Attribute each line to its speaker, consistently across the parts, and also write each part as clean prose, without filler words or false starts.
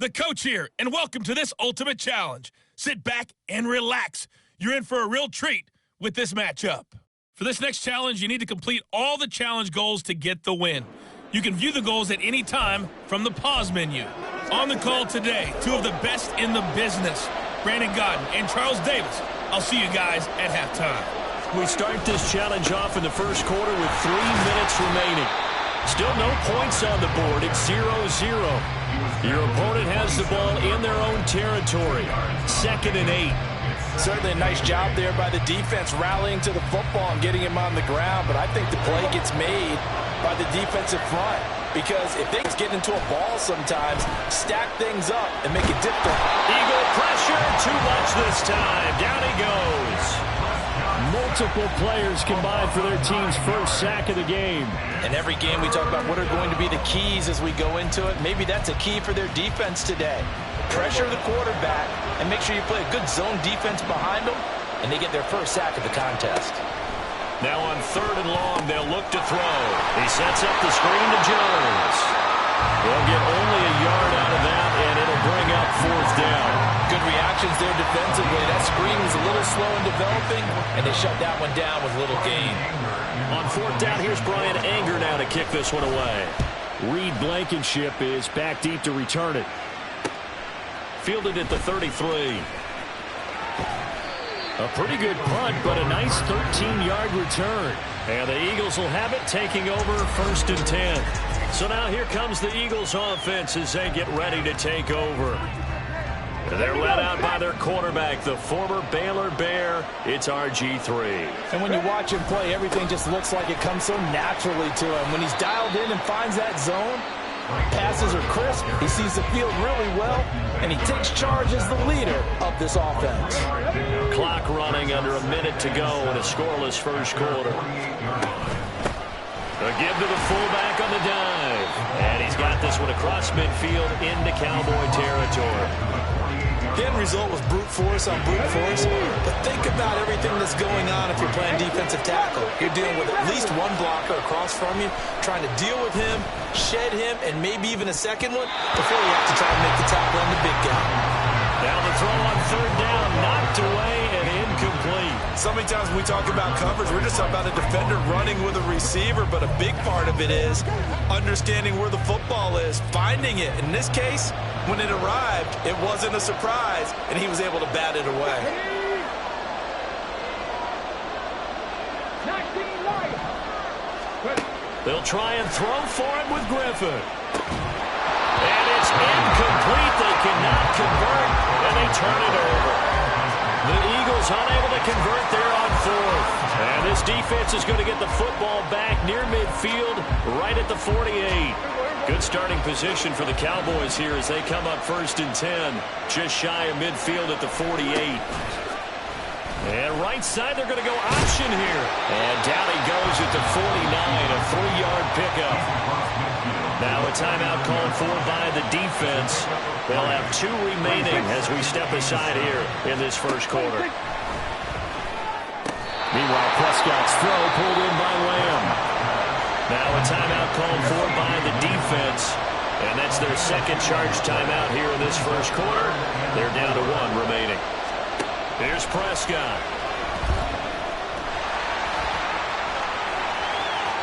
Speaker 1: The coach here, and welcome to this ultimate challenge. Sit back and relax. You're in for a real treat with this matchup. For this next challenge, you need to complete all the challenge goals to get the win. You can view the goals at any time from the pause menu. On the call today, two of the best in the business, Brandon Godden and Charles Davis. I'll see you guys at halftime.
Speaker 2: We start this challenge off in the first quarter with 3 minutes remaining. Still no points on the board. It's 0-0. Your opponent has the ball in their own territory. 2nd and 8.
Speaker 3: Certainly a nice job there by the defense rallying to the football and getting him on the ground, but I think the play gets made by the defensive front because if things get into a ball sometimes, stack things up and make it difficult.
Speaker 2: Eagle pressure, too much this time. Down he goes. Multiple players combined for their team's first sack of the game.
Speaker 3: In every game we talk about what are going to be the keys as we go into it. Maybe that's a key for their defense today. Pressure the quarterback and make sure you play a good zone defense behind them, and they get their first sack of the contest.
Speaker 2: Now on 3rd and long, they'll look to throw. He sets up the screen to Jones. They'll get only a yard out of that, and it'll bring up 4th down.
Speaker 3: Good reactions there defensively. That screen was a little slow in developing, and they shut that one down with little gain.
Speaker 2: On 4th down, here's Brian Anger now to kick this one away. Reed Blankenship is back deep to return it. Fielded at the 33. A pretty good punt, but a nice 13-yard return. And the Eagles will have it, taking over 1st and 10. So now here comes the Eagles offense as they get ready to take over. They're led out by their quarterback, the former Baylor Bear. It's RG3.
Speaker 3: And when you watch him play, everything just looks like it comes so naturally to him. When he's dialed in and finds that zone, passes are crisp, he sees the field really well, and he takes charge as the leader of this offense.
Speaker 2: Clock running under a minute to go in a scoreless first quarter. A give to the fullback on the dive. And he's got this one across midfield into Cowboy territory.
Speaker 3: The end result was brute force on brute force, but think about everything that's going on if you're playing defensive tackle. You're dealing with at least one blocker across from you, trying to deal with him, shed him, and maybe even a second one before you have to try to make the tackle on the big guy.
Speaker 2: Now the throw on 3rd down, knocked away and incomplete.
Speaker 3: So many times when we talk about coverage, we're just talking about a defender running with a receiver, but a big part of it is understanding where the football is, finding it. In this case, when it arrived, it wasn't a surprise, and he was able to bat it away.
Speaker 2: They'll try and throw for him with Griffin. And it's incomplete. They cannot convert, and they turn it over. The Eagles unable to convert there on 4th. And this defense is going to get the football back near midfield, right at the 48. Good starting position for the Cowboys here as they come up 1st and 10. Just shy of midfield at the 48. And right side, they're going to go option here. And down he goes at the 49, a 3-yard pickup. Now a timeout called for by the defense. They'll have 2 remaining as we step aside here in this first quarter. Meanwhile, Prescott's throw pulled in by Lamb. Now a timeout called for by the defense. And that's their second charge timeout here in this first quarter. They're down to 1 remaining. Here's Prescott.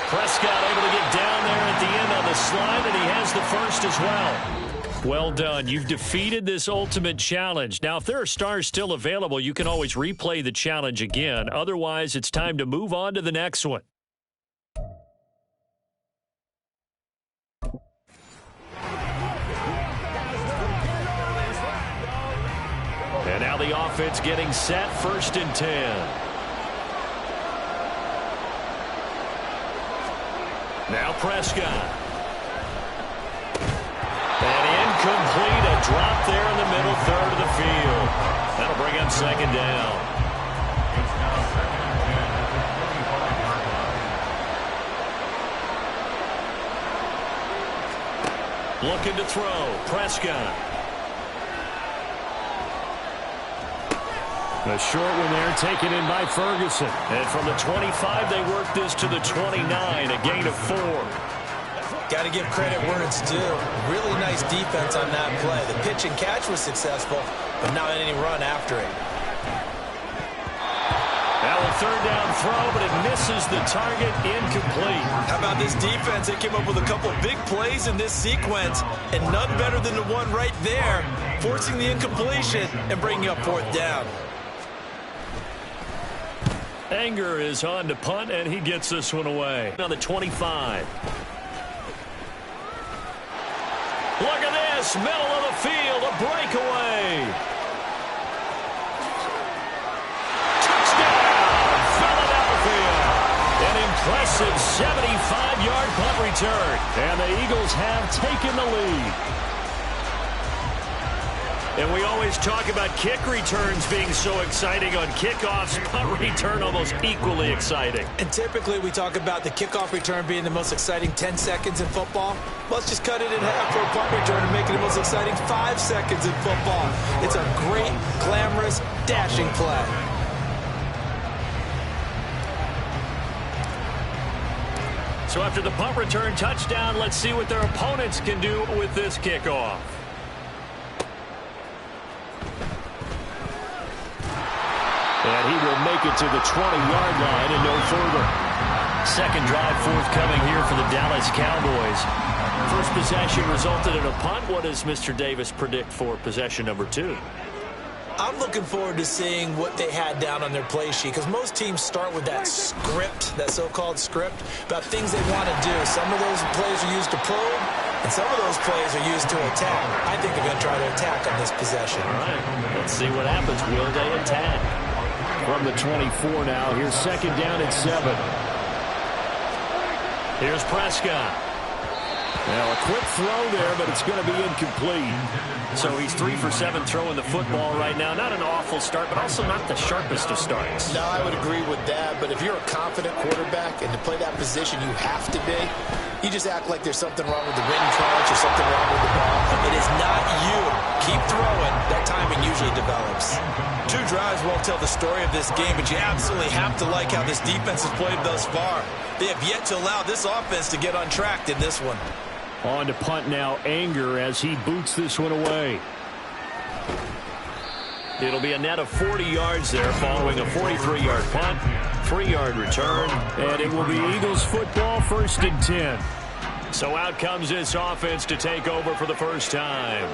Speaker 2: Prescott able to get down there at the end on the slide, and he has the first as well. Well done. You've defeated this ultimate challenge. Now, if there are stars still available, you can always replay the challenge again. Otherwise, it's time to move on to the next one. And now the offense getting set, 1st and 10. Now Prescott. And incomplete, a drop there in the middle 3rd of the field. That'll bring up 2nd down. Looking to throw, Prescott. A short one there, taken in by Ferguson. And from the 25, they work this to the 29, a gain of 4.
Speaker 3: Got to give credit where it's due. Really nice defense on that play. The pitch and catch was successful, but not any run after it.
Speaker 2: Now a third down throw, but it misses the target, incomplete.
Speaker 3: How about this defense? They came up with a couple big plays in this sequence, and none better than the one right there, forcing the incompletion and bringing up fourth down.
Speaker 2: Anger is on to punt, and he gets this one away. On the 25. Look at this, middle of the field, a breakaway. An impressive 75-yard punt return. And the Eagles have taken the lead. And we always talk about kick returns being so exciting on kickoffs. Punt return almost equally exciting.
Speaker 3: And typically we talk about the kickoff return being the most exciting 10 seconds in football. Let's just cut it in half for a punt return and make it the most exciting 5 seconds in football. It's a great, glamorous, dashing play.
Speaker 2: So after the punt return touchdown, let's see what their opponents can do with this kickoff. And he will make it to the 20-yard line and no further. Second drive forthcoming here for the Dallas Cowboys. First possession resulted in a punt. What does Mr. Davis predict for possession number 2?
Speaker 3: I'm looking forward to seeing what they had down on their play sheet, because most teams start with that script, that so-called script, about things they want to do. Some of those plays are used to probe, and some of those plays are used to attack. I think they're going to try to attack on this possession.
Speaker 2: All right, let's see what happens. Will they attack? From the 24 now, here's second down and 7. Here's Prescott. Now a quick throw there, but it's going to be incomplete. So he's 3 for 7 throwing the football right now. Not an awful start, but also not the sharpest of starts.
Speaker 4: No, I would agree with that. But if you're a confident quarterback and to play that position you have to be, you just act like there's something wrong with the ring crunch or something wrong with the ball.
Speaker 3: It is not you. Keep throwing. That timing usually develops. 2 drives won't tell the story of this game, but you absolutely have to like how this defense has played thus far. They have yet to allow this offense to get untracked in this one.
Speaker 2: On to punt now, Anger, as he boots this one away. It'll be a net of 40 yards there following a 43-yard punt, 3-yard return, and it will be Eagles football, 1st and 10. So out comes this offense to take over for the first time.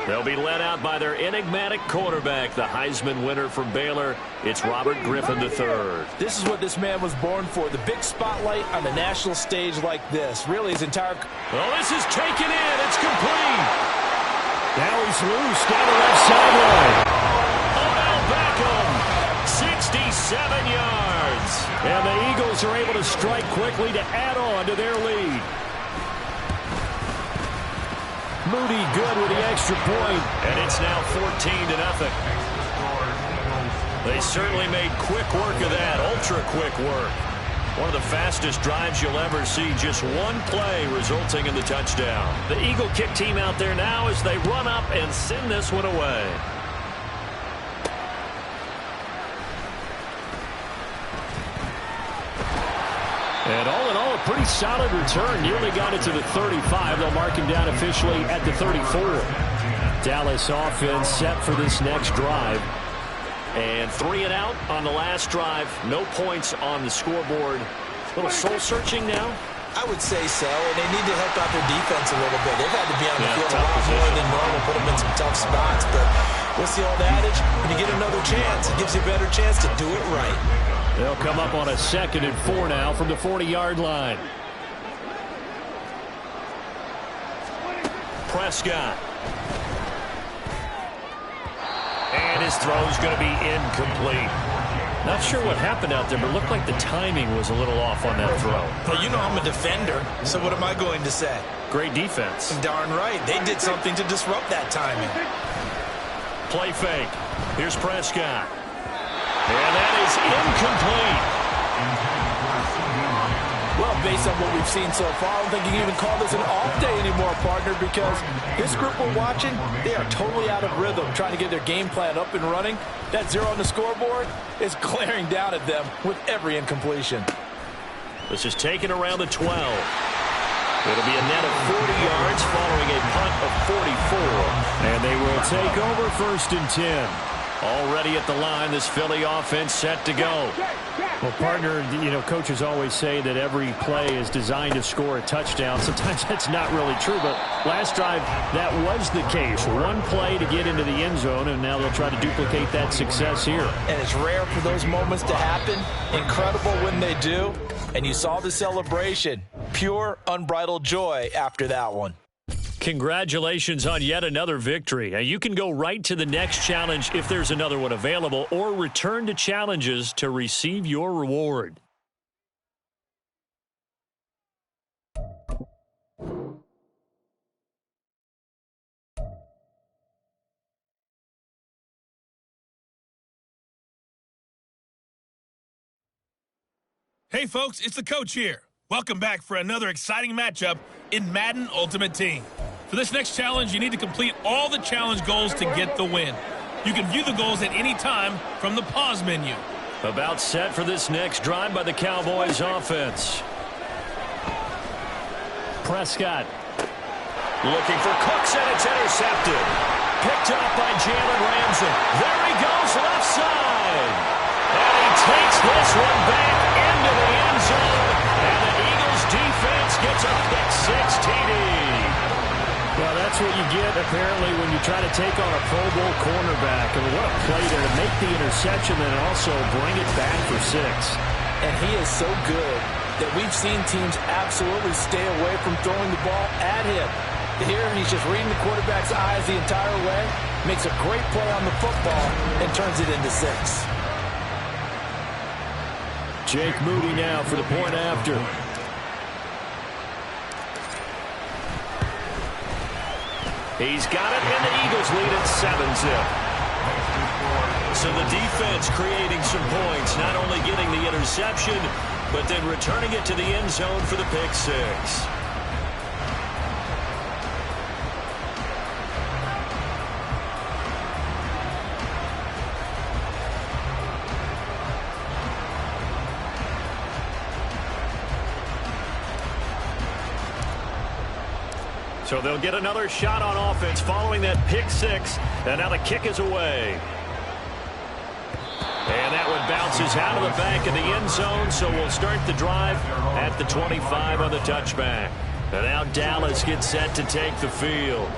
Speaker 2: They'll be led out by their enigmatic quarterback, the Heisman winner from Baylor. It's Robert Griffin III.
Speaker 5: This is what this man was born for, the big spotlight on the national stage like this. Really, his entire...
Speaker 2: Well, this is taken in. It's complete. Now he's loose down the left sideline. Odell Beckham, 67 yards. And the Eagles are able to strike quickly to add on to their lead. Moody good with the extra point. And it's now 14-0. They certainly made quick work of that, ultra-quick work. One of the fastest drives you'll ever see, just one play resulting in the touchdown. The Eagle kick team out there now as they run up and send this one away. And all in all, a pretty solid return. Nearly got it to the 35. They'll mark him down officially at the 34. Dallas offense set for this next drive. And 3 and out on the last drive. No points on the scoreboard. A little soul-searching now.
Speaker 3: I would say so, and they need to help out their defense a little bit. They've had to be on the field a lot more than normal, put them in some tough spots. But what's the old adage? When you get another chance, it gives you a better chance to do it right.
Speaker 2: They'll come up on a 2nd and 4 now from the 40-yard line. Prescott. And his throw's going to be incomplete. Not sure what happened out there, but it looked like the timing was a little off on that throw.
Speaker 3: Well, you know I'm a defender, so what am I going to say?
Speaker 2: Great defense.
Speaker 3: Darn right. They did something to disrupt that timing.
Speaker 2: Play fake. Here's Prescott. And that is incomplete.
Speaker 5: Well, based on what we've seen so far, I don't think you can even call this an off day anymore, partner, because this group we're watching, they are totally out of rhythm, trying to get their game plan up and running. That 0 on the scoreboard is glaring down at them with every incompletion.
Speaker 2: This is taken around the 12. It'll be a net of 40 yards following a punt of 44. And they will take over 1st and 10. Already at the line, this Philly offense set to go.
Speaker 6: Well, partner, coaches always say that every play is designed to score a touchdown. Sometimes that's not really true, but last drive, that was the case. One play to get into the end zone, and now they'll try to duplicate that success here.
Speaker 5: And it's rare for those moments to happen. Incredible when they do. And you saw the celebration. Pure, unbridled joy after that one.
Speaker 2: Congratulations on yet another victory. Now, you can go right to the next challenge if there's another one available, or return to challenges to receive your reward.
Speaker 1: Hey folks, it's the coach here. Welcome back for another exciting matchup in Madden Ultimate Team. For this next challenge, you need to complete all the challenge goals to get the win. You can view the goals at any time from the pause menu.
Speaker 2: About set for this next drive by the Cowboys offense. Prescott looking for Cooks, and it's intercepted. Picked up by Jalen Ramsey. There he goes, left side. And he takes this one back into the end zone. And the Eagles defense gets a pick-6 TD.
Speaker 6: Well, that's what you get, apparently, when you try to take on a Pro Bowl cornerback. I mean, what a play there to make the interception and also bring it back for 6.
Speaker 5: And he is so good that we've seen teams absolutely stay away from throwing the ball at him. Here, he's just reading the quarterback's eyes the entire way, makes a great play on the football, and turns it into 6.
Speaker 6: Jake Moody now for the point after.
Speaker 2: He's got it, and the Eagles lead at 7-zip. So the defense creating some points, not only getting the interception, but then returning it to the end zone for the pick-6. So they'll get another shot on offense following that pick-6, and now the kick is away. And that one bounces out of the back of the end zone, so we'll start the drive at the 25 on the touchback. And now Dallas gets set to take the field.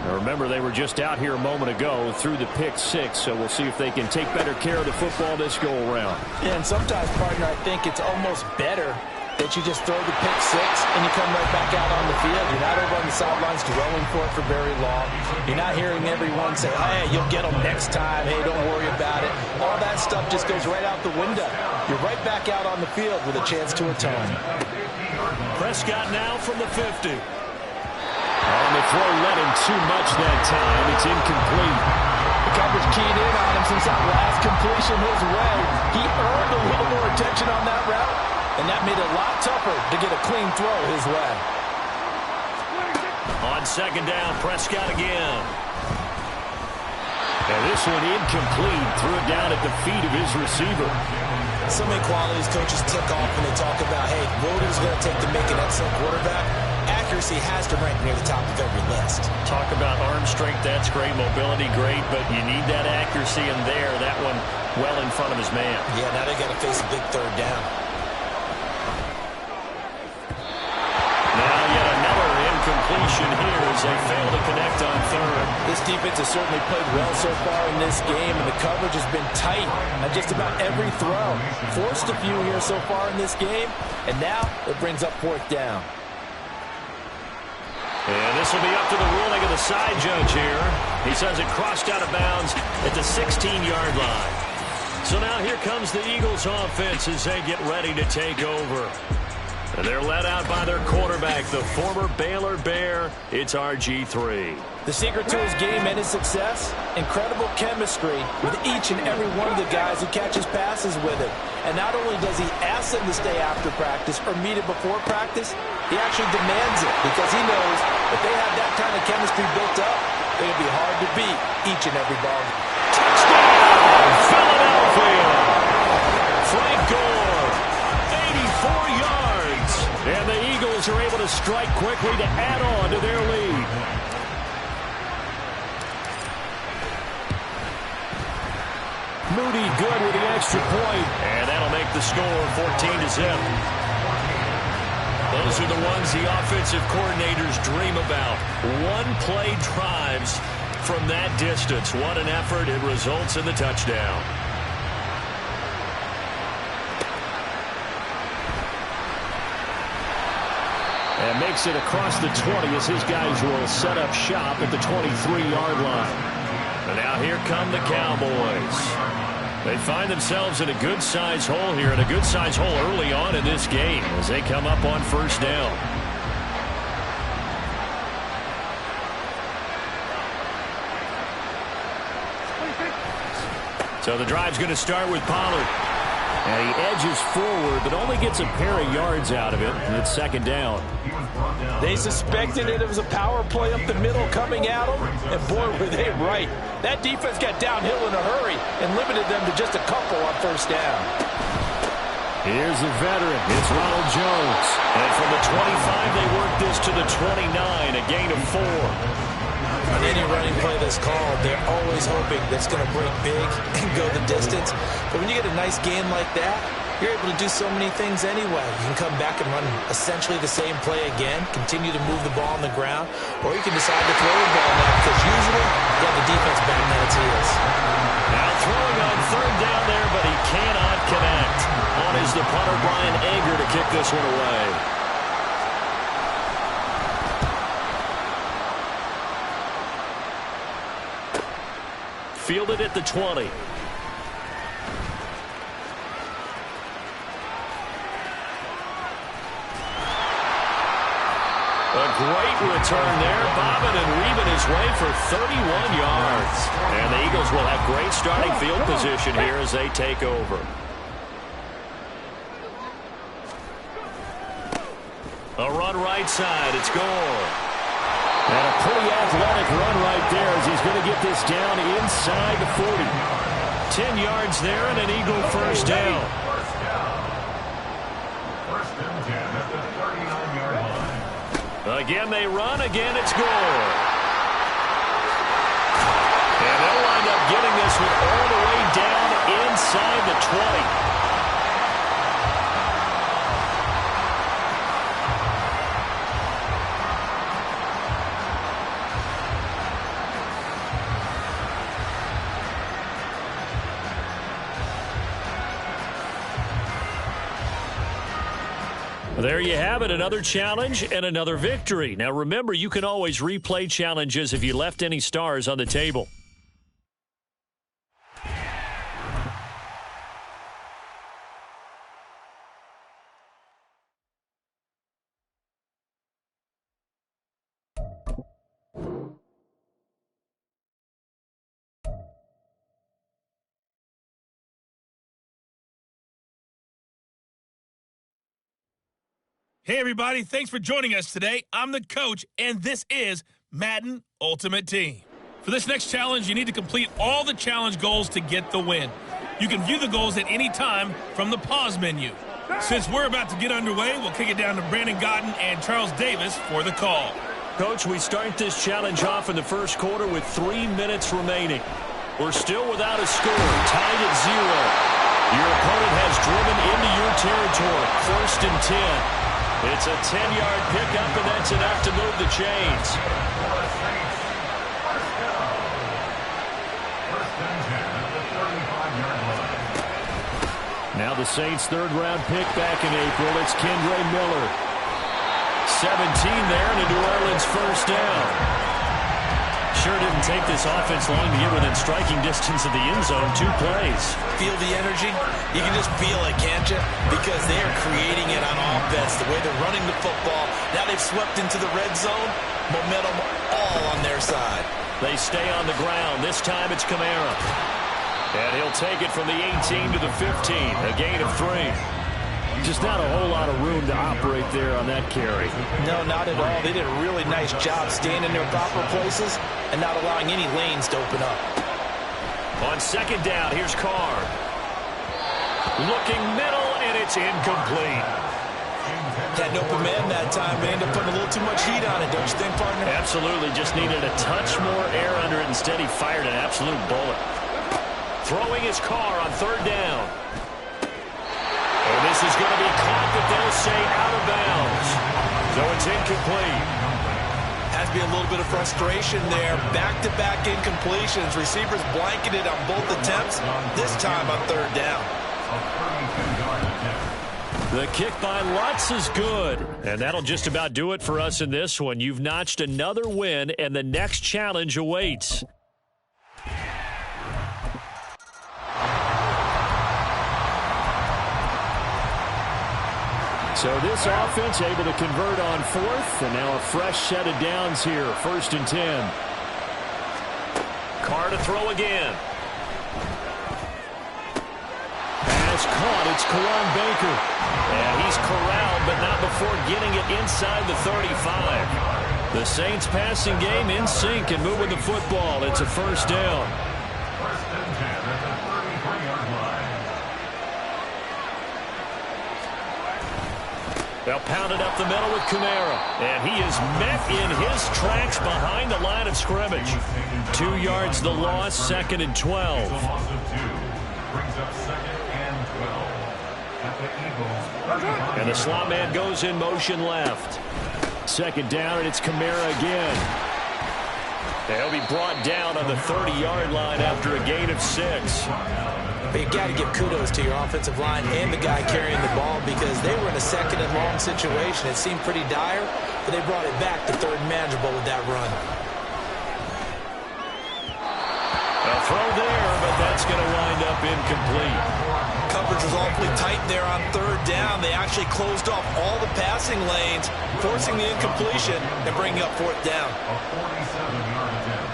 Speaker 6: Now remember, they were just out here a moment ago through the pick-6, so we'll see if they can take better care of the football this go-around.
Speaker 5: Yeah, and sometimes, partner, I think it's almost better that you just throw the pick-6 and you come right back out on the field. You're not over on the sidelines dwelling for it for very long. You're not hearing everyone say, hey, you'll get them next time. Hey, don't worry about it. All that stuff just goes right out the window. You're right back out on the field with a chance to atone.
Speaker 2: Prescott now from the 50.
Speaker 6: And the throw led him too much that time. It's incomplete.
Speaker 5: The coverage keyed in on him since that last completion his way. He earned a little more attention on that route, and that made it a lot tougher to get a clean throw his way.
Speaker 2: On 2nd down, Prescott again.
Speaker 6: And this one incomplete. Threw it down at the feet of his receiver.
Speaker 4: So many qualities coaches tick off when they talk about, hey, what is it going to take to make an excellent quarterback? Accuracy has to rank near the top of every list.
Speaker 2: Talk about arm strength, that's great. Mobility, great. But you need that accuracy in there. That one well in front of his man.
Speaker 4: Yeah, now they got to face a big 3rd down.
Speaker 2: Now yet another incompletion here as they fail to connect on 3rd.
Speaker 5: This defense has certainly played well so far in this game, and the coverage has been tight on just about every throw. Forced a few here so far in this game, and now it brings up 4th down.
Speaker 2: And this will be up to the ruling of the side judge here. He says it crossed out of bounds at the 16-yard line. So now here comes the Eagles offense as they get ready to take over. And they're led out by their quarterback, the former Baylor Bear. It's RG3.
Speaker 5: The secret to his game and his success, incredible chemistry with each and every one of the guys who catches passes with him. And not only does he ask them to stay after practice or meet it before practice, he actually demands it because he knows if they have that kind of chemistry built up, it'll be hard to beat each and every ball.
Speaker 2: Touchdown, Philadelphia! Frank Gore, 84 yards. And the Eagles are able to
Speaker 6: to strike quickly to add on to their lead. Moody good with the extra point.
Speaker 2: And that'll make the score 14-0. Those are the ones the offensive coordinators dream about. One-play drives from that distance. What an effort. It results in the touchdown.
Speaker 6: And makes it across the 20 as his guys will set up shop at the 23-yard line.
Speaker 2: And now here come the Cowboys. They find themselves in a good-sized hole here, and a good-sized hole early on in this game as they come up on first down. So the drive's going to start with Pollard.
Speaker 6: And he edges forward, but only gets a pair of yards out of it, and it's second down.
Speaker 5: They suspected it was a power play up the middle coming at them, and boy, were they right. That defense got downhill in a hurry and limited them to just a couple on first down.
Speaker 6: Here's the veteran. It's Ronald Jones.
Speaker 2: And from the 25, they work this to the 29, a gain of 4.
Speaker 3: On any running play that's called, they're always hoping that's going to break big and go the distance. But when you get a nice gain like that, you're able to do so many things anyway. You can come back and run essentially the same play again, continue to move the ball on the ground, or you can decide to throw the ball now because usually you have the defense banging on its heels.
Speaker 2: Now throwing on third down there, but he cannot connect. On is the punter, Brian Ager, to kick this one away. Fielded at the 20. A great return there, bobbing and weaving his way for 31 yards. And the Eagles will have great starting field position here as they take over. A run right side, it's gone.
Speaker 6: And a pretty athletic run right there as he's going to get this down inside the 40.
Speaker 2: 10 yards there and an Eagle first down.
Speaker 7: First and 10 at the 39-yard line.
Speaker 2: Again they run, again it's gone. And they'll wind up getting this one all the way down inside the 20. There you have it, another challenge and another victory. Now remember, you can always replay challenges if you left any stars on the table.
Speaker 1: Hey, everybody. Thanks for joining us today. I'm the coach, and this is Madden Ultimate Team. For this next challenge, you need to complete all the challenge goals to get the win. You can view the goals at any time from the pause menu. Since we're about to get underway, we'll kick it down to Brandon Godden and Charles Davis for the call.
Speaker 2: Coach, we start this challenge off in the first quarter with 3 minutes remaining. We're still without a score, tied at 0. Your opponent has driven into your territory, first and 10. It's a 10-yard pickup, and that's enough to move the chains.
Speaker 6: Now the Saints' third-round pick back in April. It's Kendre Miller.
Speaker 2: 17 there, and a New Orleans first down. Sure didn't take this offense long to get within striking distance of the end zone. 2 plays.
Speaker 3: Feel the energy? You can just feel it, can't you? Because they are creating it on offense, the way they're running the football. Now they've swept into the red zone. Momentum all on their side.
Speaker 2: They stay on the ground. This time it's Kamara. And he'll take it from the 18 to the 15. A gain of 3.
Speaker 6: Just not a whole lot of room to operate there on that carry.
Speaker 5: No, not at all. They did a really nice job staying in their proper places and not allowing any lanes to open up.
Speaker 2: On second down, here's Carr. Looking middle, and it's incomplete.
Speaker 3: Had an open man that time, but ended up putting a little too much heat on it, don't you think, partner?
Speaker 6: Absolutely. Just needed a touch more air under it. Instead, he fired an absolute bullet. Throwing his car on third down. And this is going to be caught, but they'll say out of bounds. So it's incomplete.
Speaker 3: Has to be a little bit of frustration there. Back-to-back incompletions. Receivers blanketed on both attempts, this time on third down.
Speaker 6: The kick by Lutz is good. And that'll just about do it for us in this one. You've notched another win, and the next challenge awaits. So this offense able to convert on fourth, and now a fresh set of downs here, 1st and 10.
Speaker 2: Carr to throw again.
Speaker 6: Pass caught. It's Kawan Baker.
Speaker 2: And he's corralled, but not before getting it inside the 35.
Speaker 6: The Saints passing game in sync and moving the football. It's a first down.
Speaker 7: First and 10 at the 33-yard line.
Speaker 6: They'll pound it up the middle with Kamara. And he is met in his tracks behind the line of scrimmage. 2 yards the loss, 2nd and 12.
Speaker 7: The loss of 2 brings up 2nd and 12 at the Eagles' 35.
Speaker 6: And the slot man goes in motion left. 2nd down, and it's Kamara again. They'll be brought down on the 30-yard line after a gain of 6.
Speaker 3: But you got to give kudos to your offensive line and the guy carrying the ball because they were in a 2nd and long situation. It seemed pretty dire, but they brought it back to 3rd and manageable with that run.
Speaker 6: A throw there, but that's going to wind up incomplete.
Speaker 3: Coverage was awfully tight there on 3rd down. They actually closed off all the passing lanes, forcing the incompletion and bringing up 4th down.
Speaker 7: A 47-yard attempt.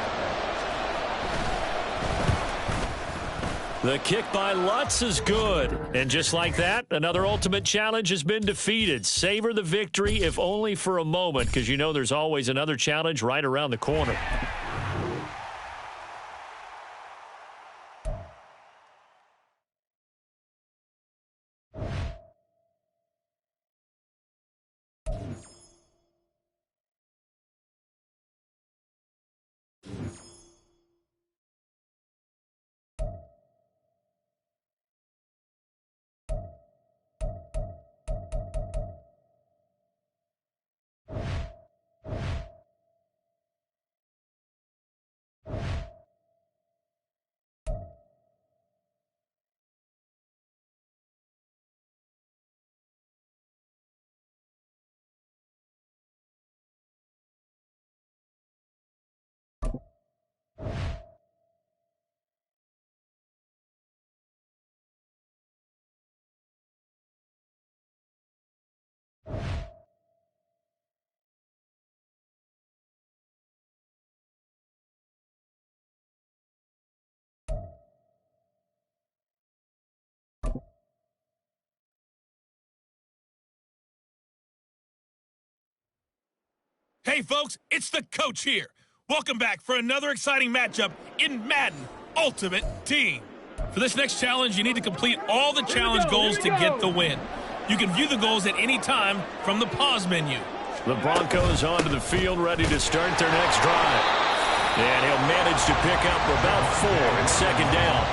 Speaker 6: The kick by Lutz is good. And just like that, another ultimate challenge has been defeated. Savor the victory, if only for a moment, because you know there's always another challenge right around the corner.
Speaker 1: Hey, folks, it's the coach here. Welcome back for another exciting matchup in Madden Ultimate Team. For this next challenge, you need to complete all the challenge goals to get the win. You can view the goals at any time from the pause menu.
Speaker 6: The Broncos onto the field, ready to start their next drive. And he'll manage to pick up about 4 and 2nd down.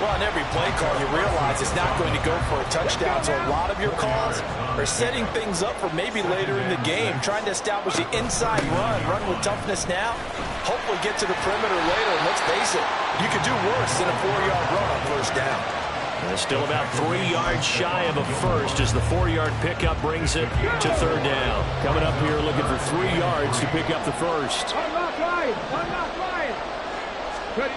Speaker 3: Well, on every play call, you realize it's not going to go for a touchdown, so a lot of your calls are setting things up for maybe later in the game, trying to establish the inside run with toughness now, hopefully get to the perimeter later, and let's face it, you could do worse than a 4-yard run on 1st down.
Speaker 6: And still about 3 yards shy of a first as the 4-yard pickup brings it to 3rd down. Coming up here looking for 3 yards to pick up the first.
Speaker 8: I'm not flying. Ready.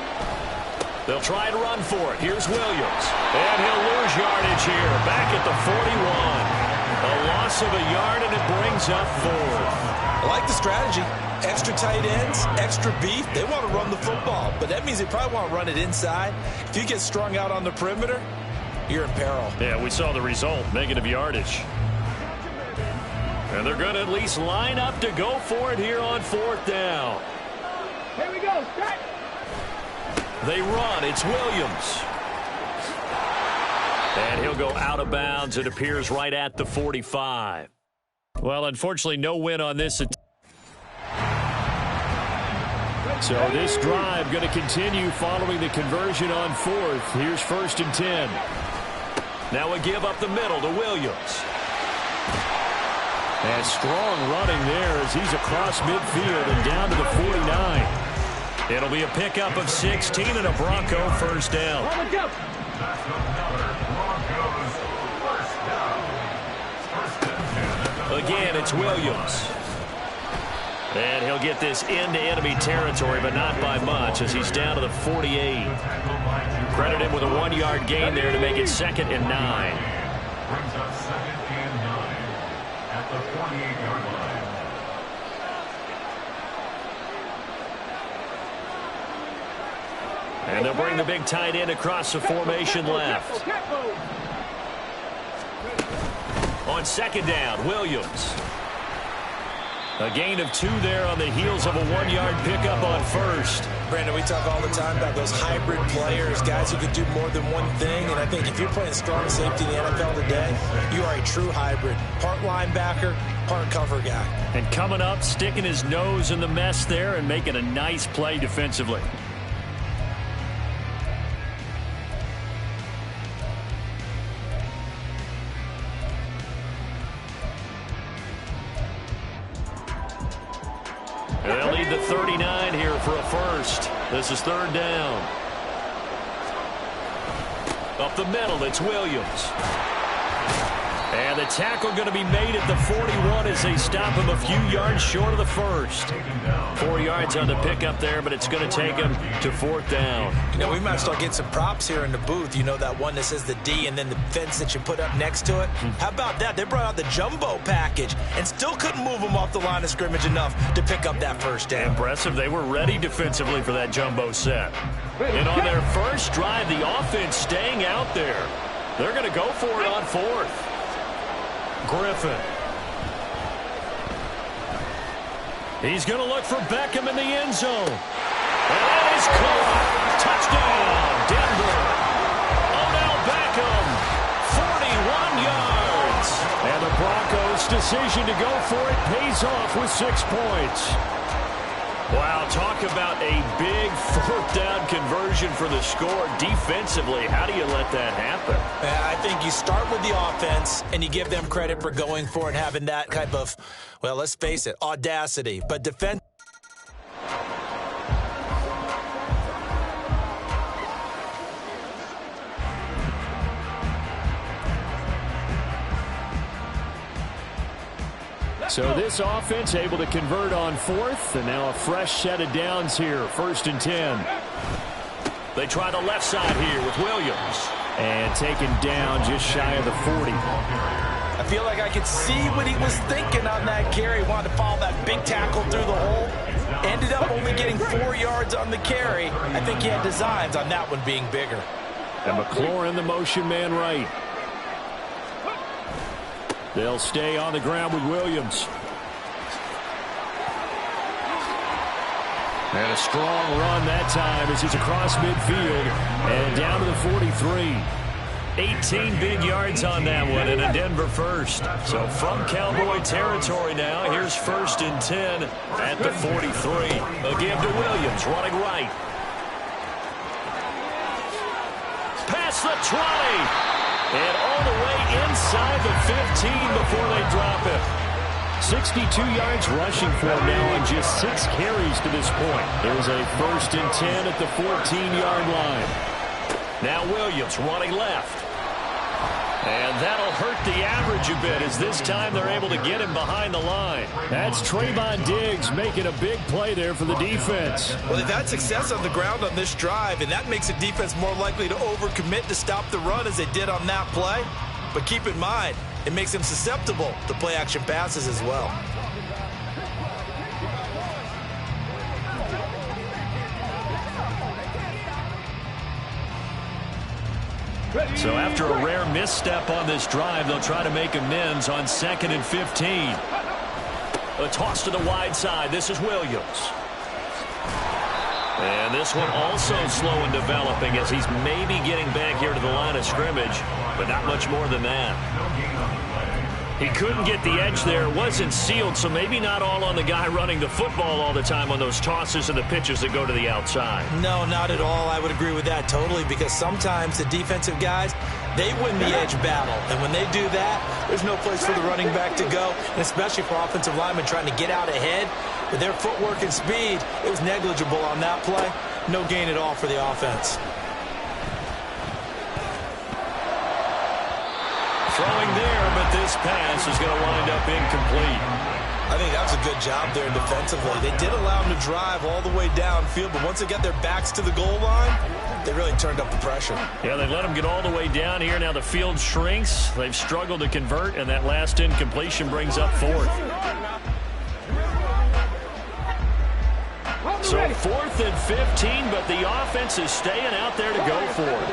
Speaker 6: They'll try to run for it. Here's Williams. And he'll lose yardage here. Back at the 41. A loss of a yard, and it brings up 4th.
Speaker 3: I like the strategy. Extra tight ends, extra beef. They want to run the football, but that means they probably want to run it inside. If you get strung out on the perimeter, you're in peril.
Speaker 6: Yeah, we saw the result. Negative yardage. And they're going to at least line up to go for it here on 4th down.
Speaker 8: Here we go. Start.
Speaker 6: They run. It's Williams.
Speaker 2: And he'll go out of bounds. It appears right at the 45.
Speaker 6: Well, unfortunately, no win on this. So this drive going to continue following the conversion on fourth. Here's 1st and 10.
Speaker 2: Now we give up the middle to Williams.
Speaker 6: And strong running there as he's across midfield and down to the 49.
Speaker 2: It'll be a pickup of 16 and a Bronco first down. Again, it's Williams. And he'll get this into enemy territory, but not by much as he's down to the 48. Credit him with a 1-yard gain there to make it 2nd and 9.
Speaker 7: Brings up 2nd and 9 at the 48-yard line.
Speaker 2: And they'll bring the big tight end across the formation left. On 2nd down, Williams. A gain of 2 there on the heels of a 1-yard pickup on first.
Speaker 3: Brandon, we talk all the time about those hybrid players, guys who can do more than one thing. And I think if you're playing strong safety in the NFL today, you are a true hybrid. Part linebacker, part cover guy.
Speaker 6: And coming up, sticking his nose in the mess there and making a nice play defensively.
Speaker 2: They'll need the 39 here for a first. This is 3rd down. Up the middle, it's Williams. And the tackle going to be made at the 41 as they stop him a few yards short of the first. 4 yards on the pickup there, but it's going to take him to 4th down.
Speaker 3: You know, we might start getting some props here in the booth. You know, that one that says the D and then the fence that you put up next to it? How about that? They brought out the jumbo package and still couldn't move them off the line of scrimmage enough to pick up that first down.
Speaker 2: Impressive. They were ready defensively for that jumbo set. And on their first drive, the offense staying out there. They're going to go for it on 4th. Griffin. He's going to look for Beckham in the end zone. And that is caught. Touchdown, Denver. Odell Beckham, 41 yards.
Speaker 6: And the Broncos' decision to go for it pays off with 6 points.
Speaker 2: Wow, talk about a big 4th down conversion for the score. Defensively, how do you let that happen?
Speaker 3: I think you start with the offense, and you give them credit for going for it and having that type of, well, let's face it, audacity. But defense.
Speaker 6: So this offense able to convert on 4th, and now a fresh set of downs here, 1st and 10.
Speaker 2: They try the left side here with Williams.
Speaker 6: And taken down just shy of the 40.
Speaker 3: I feel like I could see what he was thinking on that carry. Wanted to follow that big tackle through the hole. Ended up only getting 4 yards on the carry. I think he had designs on that one being bigger.
Speaker 6: And McLaurin, the motion man right. They'll stay on the ground with Williams. And a strong run that time as he's across midfield and down to the 43.
Speaker 2: 18 big yards on that one and a Denver first. So from Cowboy territory now, here's 1st and 10 at the 43. A give to Williams, running right. Past the 20. And all the way inside the 15 before they drop it.
Speaker 6: 62 yards rushing for him now on just 6 carries to this point. There's a 1st and 10 at the 14-yard line.
Speaker 2: Now Williams running left. And that'll hurt the average a bit as this time they're able to get him behind the line.
Speaker 6: That's Trayvon Diggs making a big play there for the defense.
Speaker 3: Well, they've had success on the ground on this drive, and that makes the defense more likely to overcommit to stop the run as they did on that play. But keep in mind, it makes them susceptible to play-action passes as well.
Speaker 2: So after a rare misstep on this drive, they'll try to make amends on 2nd and 15. A toss to the wide side. This is Williams. And this one also slow in developing as he's maybe getting back here to the line of scrimmage, but not much more than that. He couldn't get the edge there. It wasn't sealed, so maybe not all on the guy running the football all the time on those tosses and the pitches that go to the outside.
Speaker 3: No, not at all. I would agree with that totally, because sometimes the defensive guys, they win the edge battle. And when they do that, there's no place for the running back to go, and especially for offensive linemen trying to get out ahead. With their footwork and speed, it was negligible on that play. No gain at all for the offense.
Speaker 2: Throwing there, but this pass is going to wind up incomplete.
Speaker 3: I think that was a good job there defensively. They did allow them to drive all the way downfield, but once they got their backs to the goal line, they really turned up the pressure.
Speaker 2: Yeah, they let them get all the way down here. Now the field shrinks. They've struggled to convert, and that last incompletion brings up fourth. So 4th and 15, but the offense is staying out there to go for it.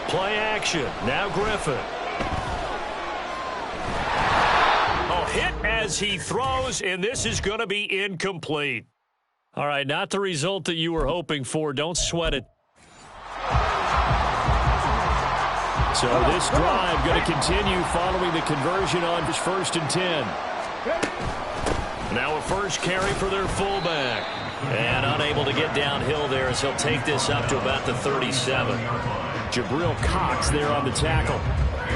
Speaker 2: Play action. Now Griffin. Oh, hit as he throws, and this is going to be incomplete. All right, not the result that you were hoping for. Don't sweat it. So this drive going to continue following the conversion on 1st and 10. Now a first carry for their fullback. And unable to get downhill there as he'll take this up to about the 37. Jabril Cox there on the tackle.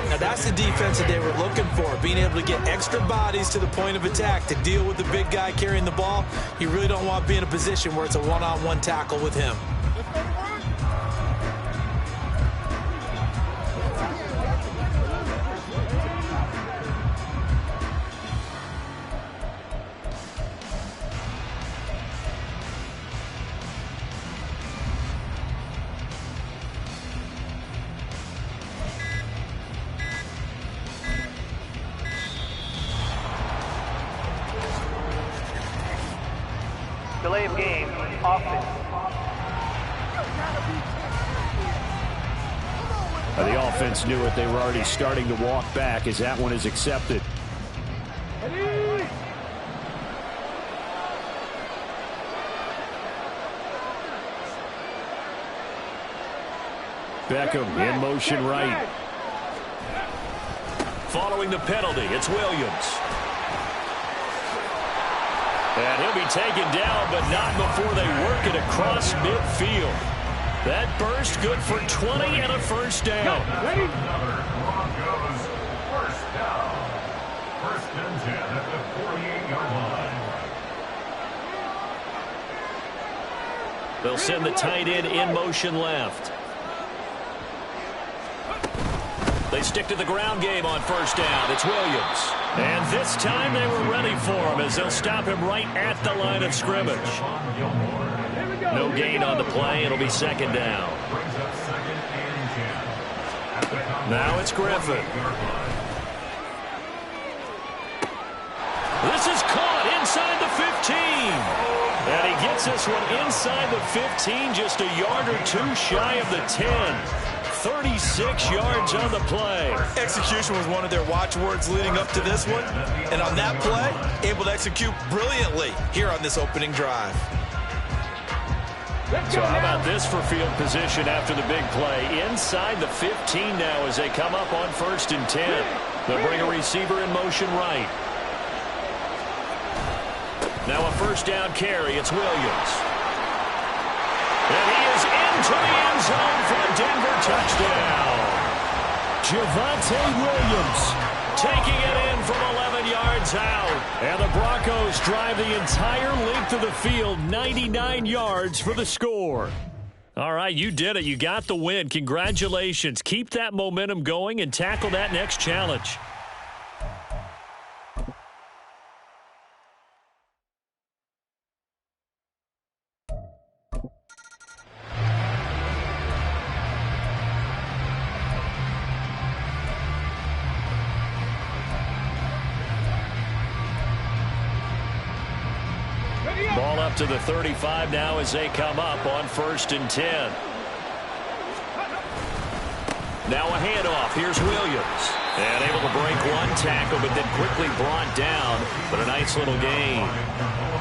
Speaker 3: Now that's the defense that they were looking for, being able to get extra bodies to the point of attack to deal with the big guy carrying the ball. You really don't want to be in a position where it's a one-on-one tackle with him.
Speaker 8: Delay of game, offense.
Speaker 6: The offense knew it. They were already starting to walk back as that one is accepted. Beckham in motion right.
Speaker 2: Following the penalty, it's Williams. And he'll be taken down, but not before they work it across midfield. That burst good for 20 and a first down.
Speaker 7: Another Broncos first down. 1st and 10 at the 48-yard line.
Speaker 2: They'll send the tight end in motion left. They stick to the ground game on first down. It's Williams. And this time they were ready for him as they'll stop him right at the line of scrimmage. No gain on the play. It'll be 2nd down. Now it's Griffin. This is caught inside the 15. And he gets this one inside the 15, just a yard or two shy of the 10. 36 yards on the play.
Speaker 3: Execution was one of their watchwords leading up to this one. And on that play, able to execute brilliantly here on this opening drive.
Speaker 2: So how about this for field position after the big play? Inside the 15 now as they come up on 1st and 10. They'll bring a receiver in motion right. Now a first down carry. It's Williams. And he is into the end zone for a Denver touchdown. Javonte Williams taking it in from 11 yards out. And the Broncos drive the entire length of the field, 99 yards for the score. All right, you did it. You got the win. Congratulations. Keep that momentum going and tackle that next challenge. Ball up to the 35 now as they come up on 1st and 10. Now a handoff. Here's Williams. And able to break one tackle, but then quickly brought down. But a nice little gain.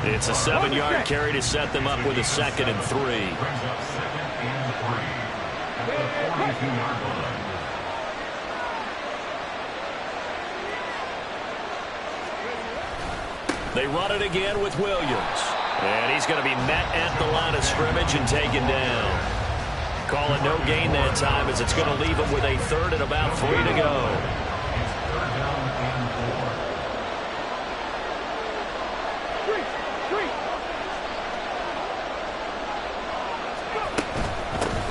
Speaker 2: It's a 7-yard carry to set them up with a 2nd and 3. They run it again with Williams. And he's going to be met at the line of scrimmage and taken down. Call it no gain that time as it's going to leave him with a 3rd and about 3 to go.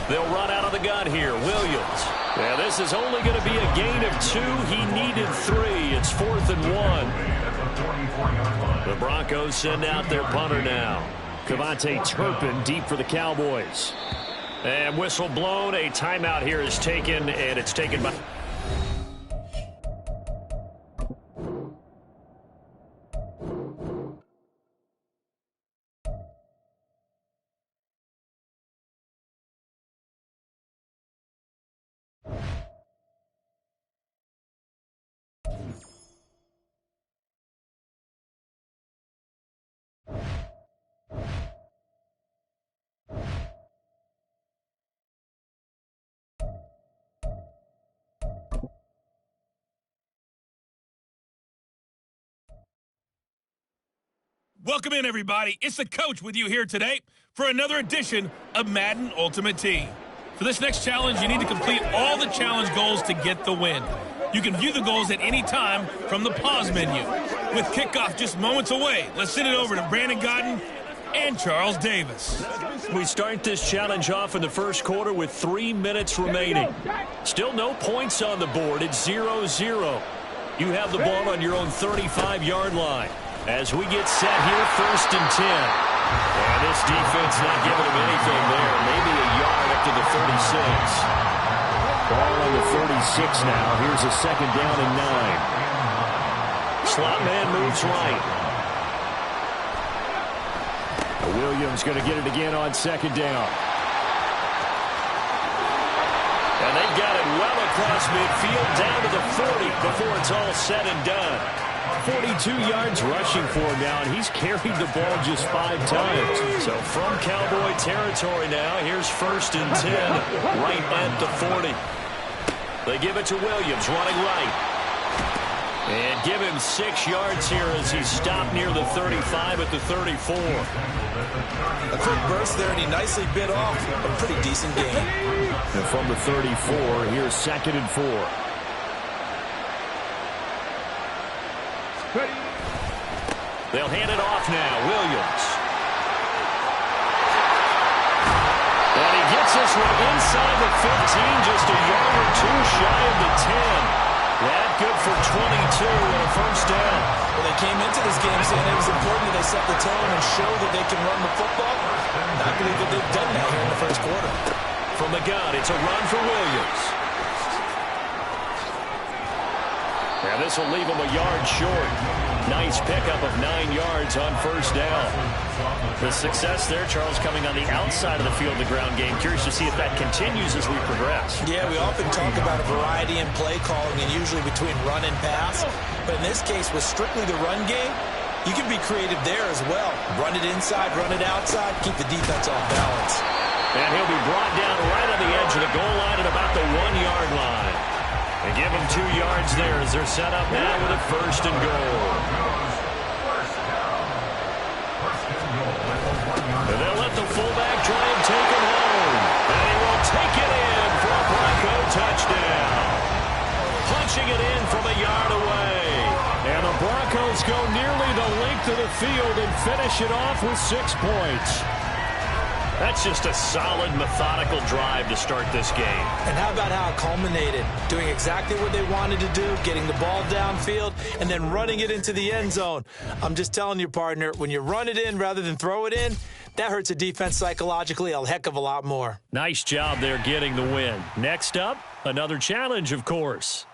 Speaker 2: They'll run out of the gun here. Williams. Now this is only going to be a gain of 2. He needed 3. It's 4th and 1. The Broncos send out their punter now.
Speaker 6: Cavante Turpin deep for the Cowboys.
Speaker 2: And whistle blown. A timeout here is taken, and it's taken by...
Speaker 1: Welcome in, everybody. It's the coach with you here today for another edition of Madden Ultimate Team. For this next challenge, you need to complete all the challenge goals to get the win. You can view the goals at any time from the pause menu. With kickoff just moments away, let's send it over to Brandon Godden and Charles Davis.
Speaker 2: We start this challenge off in the first quarter with 3 minutes remaining. Still no points on the board. It's 0-0. You have the ball on your own 35-yard line. As we get set here, 1st and 10. And this defense not giving them anything there. Maybe a yard up to the 36.
Speaker 6: Ball on the 36 now. Here's a 2nd down and 9.
Speaker 2: Slot man moves right.
Speaker 6: Williams going to get it again on 2nd down.
Speaker 2: And they've got it well across midfield down to the 40 before it's all said and done.
Speaker 6: 42 yards rushing for him now, and he's carried the ball just 5 times.
Speaker 2: So from Cowboy territory now, here's 1st and 10, right at the 40. They give it to Williams, running right. And give him 6 yards here as he's stopped near the 35 at the 34.
Speaker 3: A quick burst there, and he nicely bit off a pretty decent gain.
Speaker 6: And from the 34, here's 2nd and 4.
Speaker 2: They'll hand it off now. Williams. And he gets this one inside the 15, just a yard or 2 shy of the 10. That good for 22 and a 1st down.
Speaker 3: Well, they came into this game saying it was important that they set the tone and show that they can run the football. I believe that they've done that here in the first quarter.
Speaker 2: From the gun, it's a run for Williams. And this will leave him a yard short. Nice pickup of 9 yards on 1st down. The success there, Charles, coming on the outside of the field, the ground game. Curious to see if that continues as we progress.
Speaker 3: Yeah, we often talk about a variety in play calling and usually between run and pass. But in this case, with strictly the run game, you can be creative there as well. Run it inside, run it outside, keep the defense off balance.
Speaker 2: And he'll be brought down right on the edge of the goal line at about the 1-yard line. They give him 2 yards there as they're set up now with a 1st and goal. And they'll let the fullback try and take it home. And he will take it in for a Bronco touchdown. Punching it in from a yard away.
Speaker 6: And the Broncos go nearly the length of the field and finish it off with 6 points.
Speaker 2: That's just a solid, methodical drive to start this game.
Speaker 3: And how about how it culminated? Doing exactly what they wanted to do, getting the ball downfield, and then running it into the end zone. I'm just telling you, partner, when you run it in rather than throw it in, that hurts a defense psychologically a heck of a lot more.
Speaker 6: Nice job there getting the win. Next up, another challenge, of course.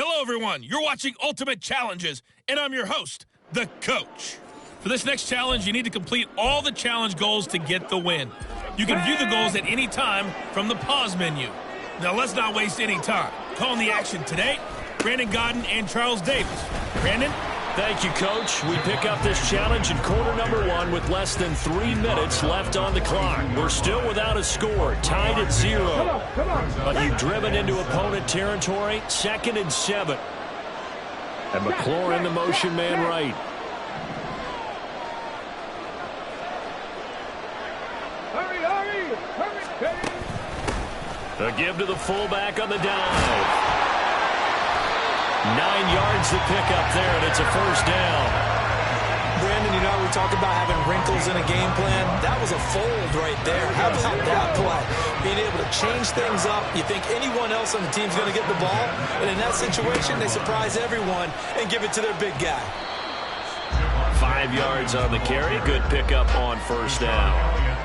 Speaker 1: Hello, everyone. You're watching Ultimate Challenges, and I'm your host, the Coach. For this next challenge, you need to complete all the challenge goals to get the win. You can view the goals at any time from the pause menu. Now, let's not waste any time. Calling the action today, Brandon Godden and Charles Davis. Brandon?
Speaker 2: Thank you, Coach. We pick up this challenge in quarter number 1 with less than 3 minutes left on the clock. We're still without a score, tied at 0. But you've driven into opponent territory, 2nd and 7. And McLaurin in the motion man right. A give to the fullback on the dive. 9 yards to pick up there, and it's a first down.
Speaker 3: Brandon, you know, we talk about having wrinkles in a game plan. That was a fold right there. How about that play? Being able to change things up. You think anyone else on the team's going to get the ball, and in that situation, they surprise everyone and give it to their big guy.
Speaker 2: 5 yards on the carry. Good pickup on first down.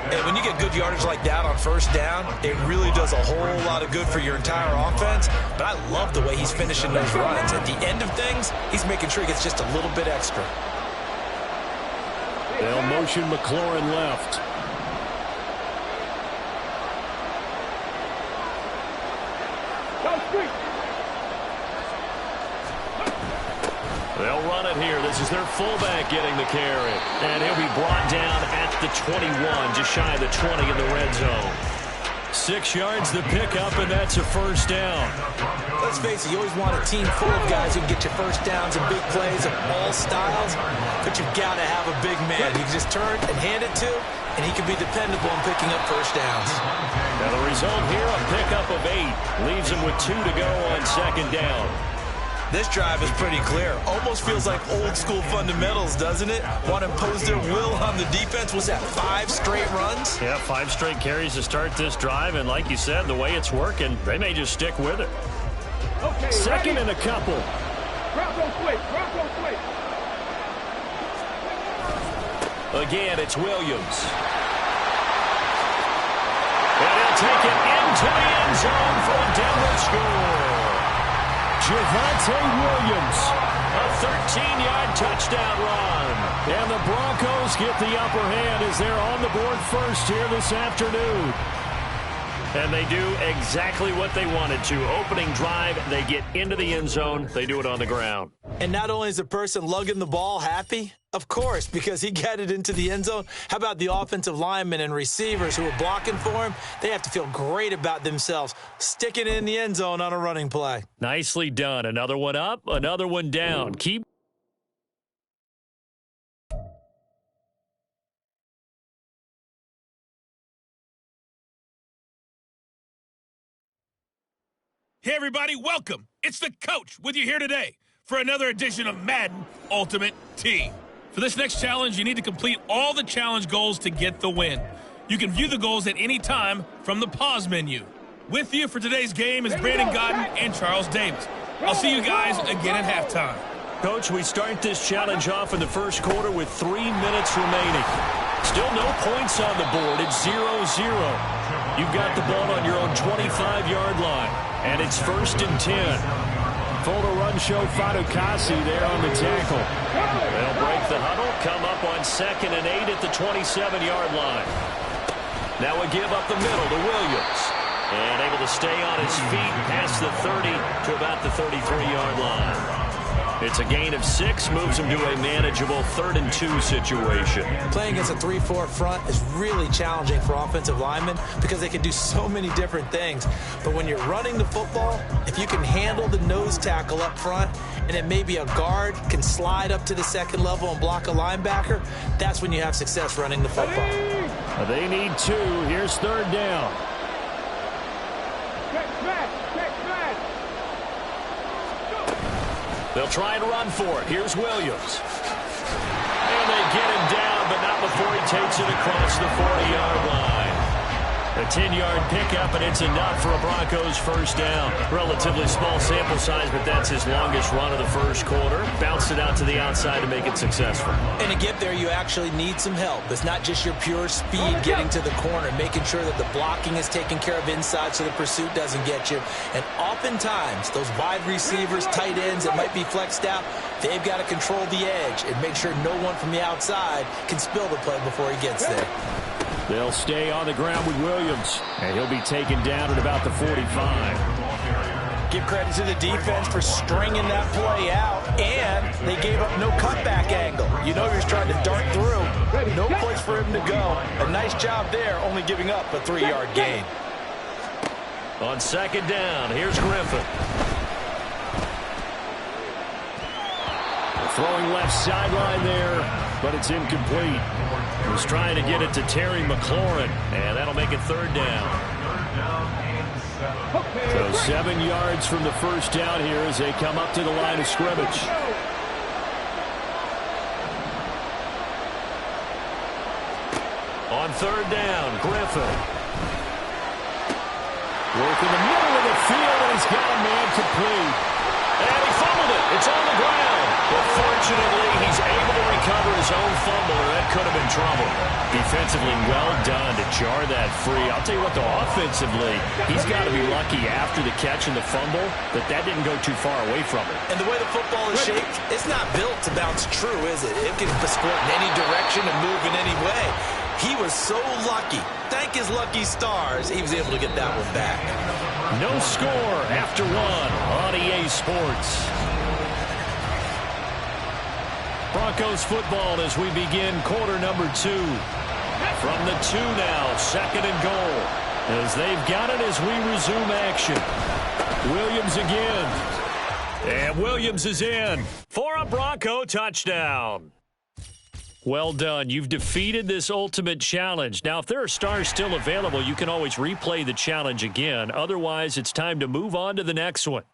Speaker 3: And when you get good yardage like that on first down, it really does a whole lot of good for your entire offense. But I love the way he's finishing those runs. At the end of things, he's making sure he gets just a little bit extra.
Speaker 6: They'll motion McLaurin left. They'll run it here. This is their fullback getting the carry. And he'll be brought down at the 21, just shy of the 20 in the red zone. 6 yards to pick up, and that's a first down.
Speaker 3: Let's face it, you always want a team full of guys who can get you first downs and big plays of all styles, but you've got to have a big man you can just turn and hand it to, and he can be dependable in picking up first downs.
Speaker 2: Now the result here, a pickup of 8. Leaves him with 2 to go on second down.
Speaker 3: This drive is pretty clear. Almost feels like old school fundamentals, doesn't it? Want to impose their will on the defense. Was that 5 straight runs?
Speaker 6: Yeah, 5 straight carries to start this drive, and like you said, the way it's working, they may just stick with it.
Speaker 9: Okay,
Speaker 6: second
Speaker 9: ready?
Speaker 6: and a couple.
Speaker 9: Drop on quick.
Speaker 2: Again, it's Williams. And he'll take it into the end zone for a Denver score.
Speaker 6: Javonte Williams.
Speaker 2: A 13-yard touchdown run.
Speaker 6: And the Broncos get the upper hand as they're on the board first here this afternoon. And they do exactly what they wanted to. Opening drive, they get into the end zone. They do it on the ground.
Speaker 3: And not only is the person lugging the ball happy, of course, because he got it into the end zone. How about the offensive linemen and receivers who are blocking for him? They have to feel great about themselves, sticking it in the end zone on a running play.
Speaker 6: Nicely done. Another one up, another one down. Keep.
Speaker 1: Hey, everybody, welcome. It's the Coach with you here today for another edition of Madden Ultimate Team. For this next challenge, you need to complete all the challenge goals to get the win. You can view the goals at any time from the pause menu. With you for today's game is Brandon Godden and Charles Davis. I'll see you guys again at halftime.
Speaker 2: Coach, we start this challenge off in the first quarter with 3 minutes remaining. Still no points on the board. It's 0-0. You've got the ball on your own 25-yard line, and it's 1st and 10.
Speaker 6: Full to run show Fadukasi there on the tackle.
Speaker 2: They'll break the huddle, come up on 2nd and 8 at the 27-yard line. Now a give up the middle to Williams. And able to stay on his feet past the 30 to about the 33-yard line. It's a gain of 6, moves him to a manageable 3rd and 2 situation.
Speaker 3: Playing against a 3-4 front is really challenging for offensive linemen because they can do so many different things. But when you're running the football, if you can handle the nose tackle up front, and then maybe a guard can slide up to the 2nd level and block a linebacker, that's when you have success running the football.
Speaker 6: They need 2. Here's 3rd down.
Speaker 2: They'll try and run for it. Here's Williams. And they get him down, but not before he takes it across the 40-yard line.
Speaker 6: A 10-yard pickup, and it's enough for a Broncos first down. Relatively small sample size, but that's his longest run of the first quarter. Bounced it out to the outside to make it successful.
Speaker 3: And to get there, you actually need some help. It's not just your pure speed getting to the corner, making sure that the blocking is taken care of inside so the pursuit doesn't get you. And oftentimes, those wide receivers, tight ends that might be flexed out, they've got to control the edge and make sure no one from the outside can spill the play before he gets there.
Speaker 6: They'll stay on the ground with Williams, and he'll be taken down at about the 45.
Speaker 5: Give credit to the defense for stringing that play out, and they gave up no cutback angle. You know he was trying to dart through. No place for him to go. A nice job there, only giving up a 3-yard gain.
Speaker 6: On second down, here's Griffin. Throwing left sideline there, but it's incomplete. He was trying to get it to Terry McLaurin, and that'll make it third down. So 7 yards from the first down here as they come up to the line of scrimmage. On third down, Griffin. Work in the middle of the field, and he's got a man complete. And he fumbled it. It's on the ground. But fortunately, he's able to recover his own fumble, or that could have been trouble. Defensively, well done to jar that free. I'll tell you what, though, offensively, he's got to be lucky after the catch and the fumble that didn't go too far away from it.
Speaker 3: And the way the football is shaped, it's not built to bounce true, is it? It can squirt in any direction and move in any way. He was so lucky. Thank his lucky stars, he was able to get that one back.
Speaker 6: No score after one on EA Sports. Broncos football as we begin quarter number 2. From the 2 now, second and goal. As they've got it as we resume action. Williams again. And Williams is in for a Bronco touchdown. Well done. You've defeated this ultimate challenge. Now, if there are stars still available, you can always replay the challenge again. Otherwise, it's time to move on to the next one.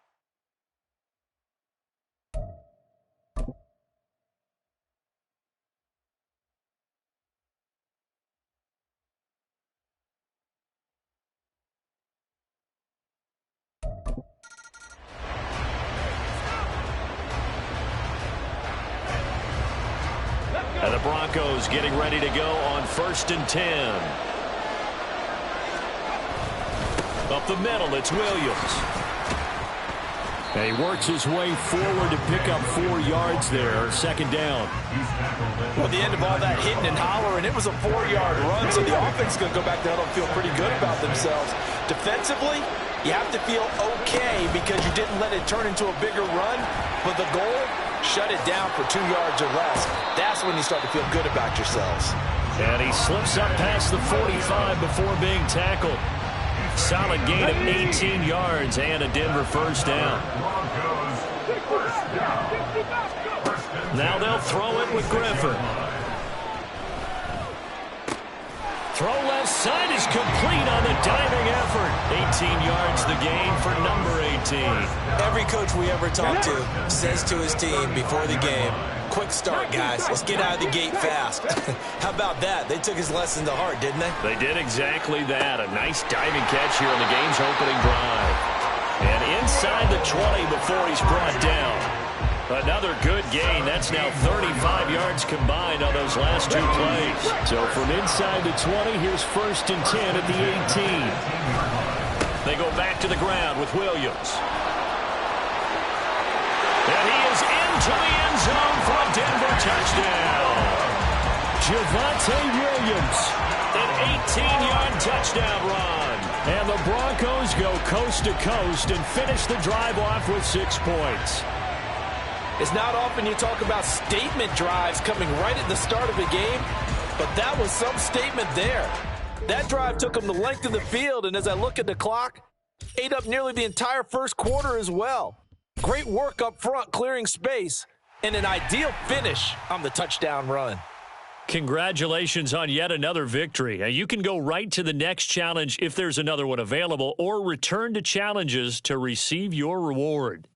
Speaker 6: And the Broncos getting ready to go on 1st and 10. Up the middle, it's Williams. And he works his way forward to pick up 4 yards there, second down.
Speaker 5: Well, the end of all that hitting and hollering, it was a 4-yard run, so the offense is going to go back there and feel pretty good about themselves. Defensively, you have to feel okay because you didn't let it turn into a bigger run, but the goal, shut it down for 2 yards or less. That's when you start to feel good about yourselves.
Speaker 6: And he slips up past the 45 before being tackled. Solid gain of 18 yards and a Denver first down. Now they'll throw it with Griffin. Throw left side is complete on the diving effort. 18 yards the gain for number 18.
Speaker 3: Every coach we ever talk to says to his team before the game, quick start, guys. Let's get out of the gate fast. How about that? They took his lesson to heart, didn't they?
Speaker 6: They did exactly that. A nice diving catch here on the game's opening drive. And inside the 20 before he's brought down. Another good gain. That's now 35 yards combined on those last 2 plays. So from inside the 20, here's 1st and 10 at the 18. They go back to the ground with Williams. And he is into the end zone for a Denver touchdown. Javonte Williams, an 18-yard touchdown run. And the Broncos go coast to coast and finish the drive off with 6 points.
Speaker 5: It's not often you talk about statement drives coming right at the start of a game, but that was some statement there. That drive took them the length of the field, and as I look at the clock, ate up nearly the entire first quarter as well. Great work up front clearing space, and an ideal finish on the touchdown run.
Speaker 6: Congratulations on yet another victory. You can go right to the next challenge if there's another one available, or return to challenges to receive your reward.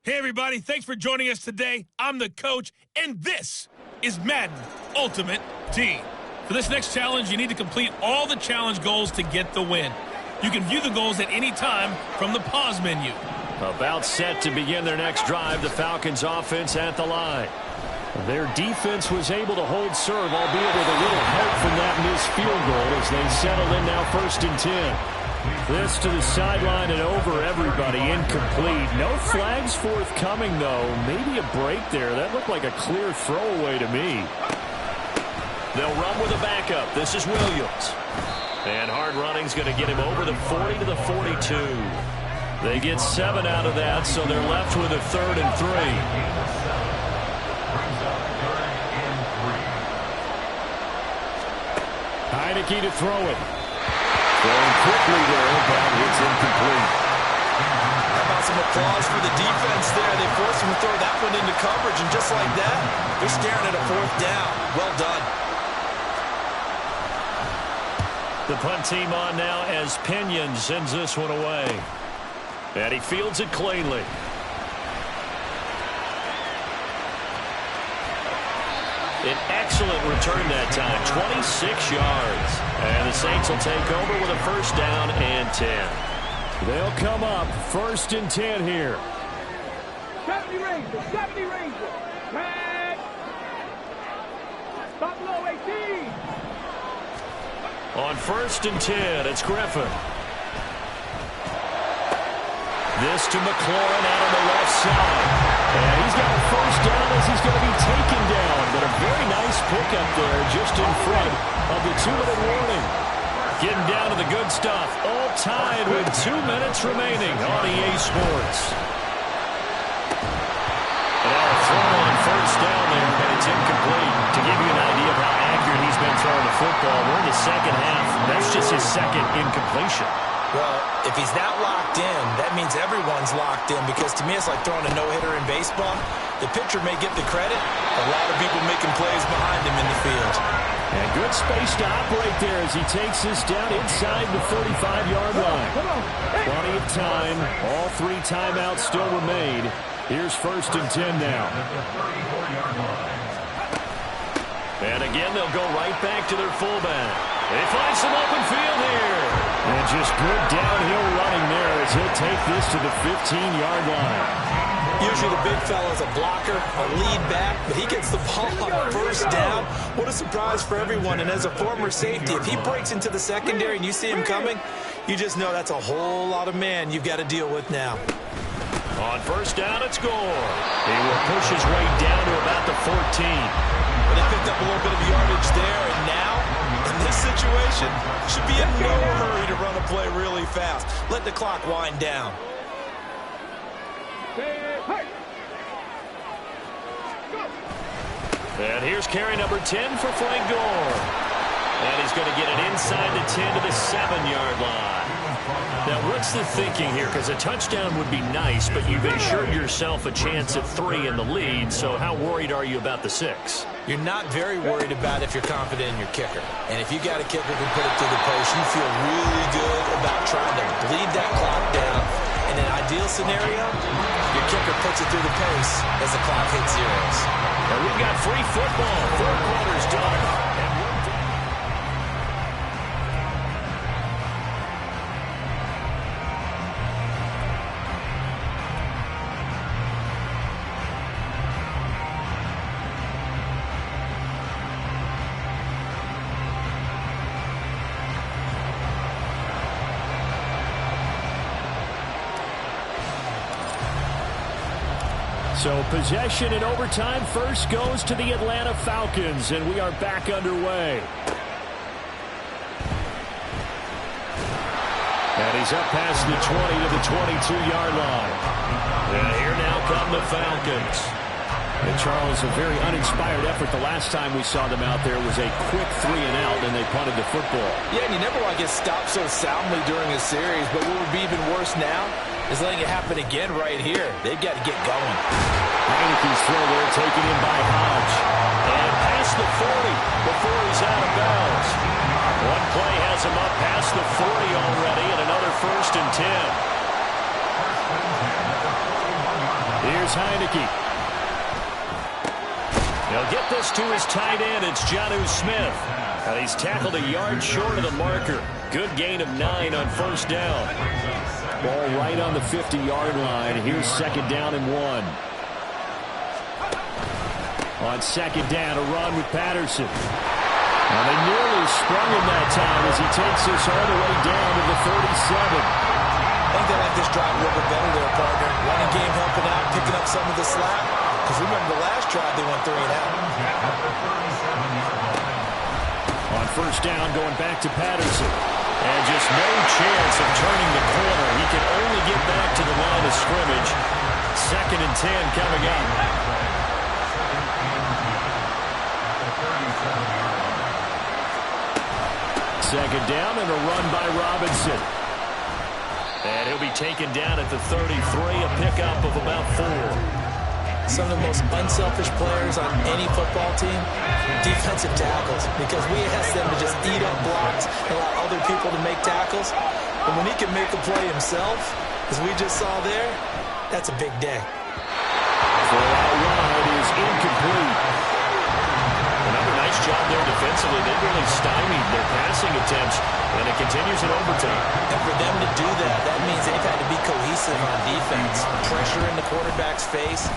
Speaker 1: Hey, everybody. Thanks for joining us today. I'm the coach, and this is Madden Ultimate Team. For this next challenge, you need to complete all the challenge goals to get the win. You can view the goals at any time from the pause menu.
Speaker 6: About set to begin their next drive, the Falcons offense at the line. Their defense was able to hold serve, albeit with a little help from that missed field goal as they settle in now 1st and 10. This to the sideline and over everybody, incomplete. No flags forthcoming, though. Maybe a break there. That looked like a clear throwaway to me.
Speaker 2: They'll run with a backup. This is Williams. And hard running's going to get him over the 40 to the 42.
Speaker 6: They get 7 out of that, so they're left with a 3rd and 3. Heineke to throw it. Throwing quickly there, but it's incomplete.
Speaker 3: How about some applause for the defense there? They forced him to throw that one into coverage, and just like that, they're staring at a 4th down. Well done.
Speaker 2: The punt team on now as Pinion sends this one away. And he fields it cleanly. An excellent return that time, 26 yards. And the Saints will take over with a 1st down and 10.
Speaker 6: They'll come up 1st and 10 here.
Speaker 9: 70 Rangers, 70 Rangers. Tag. Buffalo 18.
Speaker 2: On 1st and 10, it's Griffin. This to McLaurin out on the left side.
Speaker 6: And he's got a 1st down as he's going to be taken down. But a very nice pickup there just in front of the 2-minute warning.
Speaker 2: Getting down to the good stuff. All tied with 2 minutes remaining on EA Sports. And now a throw on 1st down there, but it's incomplete. To give you an idea of how accurate he's been throwing the football, we're in the 2nd half. That's just his 2nd incompletion.
Speaker 3: Well, if he's not locked in, that means everyone's locked in, because to me it's like throwing a no-hitter in baseball. The pitcher may get the credit, a lot of people making plays behind him in the field.
Speaker 6: And good space to operate there as he takes this down inside the 35-yard line. Plenty of time. All 3 timeouts still remain. Here's 1st and 10 now. And again, they'll go right back to their fullback. They find some open field here. And just good downhill running there as he'll take this to the 15-yard line.
Speaker 3: Usually the big fella's a blocker, a lead back, but he gets the ball on 1st down. What a surprise for everyone. And as a former safety, if he breaks into the secondary and you see him coming, you just know that's a whole lot of man you've got to deal with now.
Speaker 2: On 1st down, it's Gore. He will push his way down to about the 14.
Speaker 3: Well, they picked up a little bit of yardage there, and now, in this situation, should be in no hurry to run a play really fast. Let the clock wind down.
Speaker 2: And here's carry number 10 for Frank Gore. And he's going to get it inside the 10 to the 7-yard line. Now, what's the thinking here? Because a touchdown would be nice, but you've ensured yourself a chance at 3 in the lead, so how worried are you about the 6?
Speaker 3: You're not very worried about if you're confident in your kicker. And if you got a kicker who can put it through the post, you feel really good about trying to bleed that clock down. In an ideal scenario, your kicker puts it through the post as the clock hits zeros.
Speaker 2: And we've got free football. 4 quarters done.
Speaker 6: So possession in overtime first goes to the Atlanta Falcons, and we are back underway. And he's up past the 20 to the 22-yard line.
Speaker 2: And here now come the Falcons.
Speaker 6: And Charles, a very uninspired effort. The last time we saw them out there was a quick 3-and-out, and they punted the football.
Speaker 5: Yeah, and you never want to get stopped so soundly during a series, but what would be even worse now is letting it happen again right here. They've got to get going.
Speaker 6: Heineke's throw there taken in by Hodge.
Speaker 2: And past the 40 before he's out of bounds. One play has him up past the 40 already, and another 1st and 10.
Speaker 6: Here's Heineke.
Speaker 2: He'll get this to his tight end. It's Jonnu Smith. And he's tackled a yard short of the marker. Good gain of 9 on 1st down.
Speaker 6: Ball right on the 50-yard line. Here's 2nd down and 1. On 2nd down, a run with Patterson. And they nearly sprung him that time as he takes us all the way down to the 37.
Speaker 3: I think they like this drive a little bit better there, partner. Running game helping out, picking up some of the slack. Because remember the last drive, they went 3-and-out.
Speaker 6: On 1st down, going back to Patterson. And just no chance of turning the corner. He can only get back to the line of scrimmage. 2nd and 10 coming up. Second down and a run by Robinson.
Speaker 2: And he'll be taken down at the 33, a pickup of about 4.
Speaker 3: Some of the most unselfish players on any football team, defensive tackles, because we ask them to just eat up blocks and allow other people to make tackles. But when he can make a play himself, as we just saw there, that's a big day.
Speaker 6: Throw out wide is incomplete.
Speaker 2: Another nice job there defensively. They really stymied their passing attempts, and it continues in overtime.
Speaker 3: And for them to do that, that means they've had to be cohesive on defense. Pressure in the quarterback's face,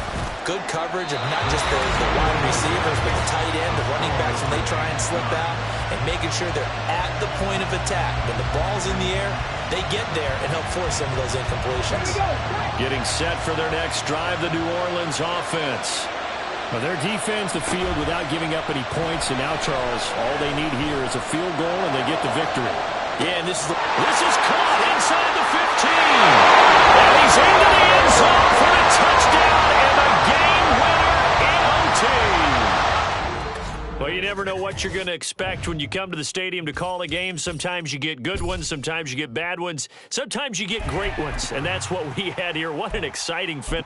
Speaker 3: good coverage of not just the wide receivers, but the tight end, the running backs when they try and slip out, and making sure they're at the point of attack. When the ball's in the air, they get there and help force some of those incompletions.
Speaker 6: Getting set for their next drive, the New Orleans offense. Well, their defense, the field without giving up any points, and now, Charles, all they need here is a field goal, and they get the victory.
Speaker 2: Yeah, and this is caught inside the 15. And he's into the end zone for a touchdown and a game winner in OT.
Speaker 6: Well, you never know what you're going to expect when you come to the stadium to call a game. Sometimes you get good ones. Sometimes you get bad ones. Sometimes you get great ones. And that's what we had here. What an exciting finish.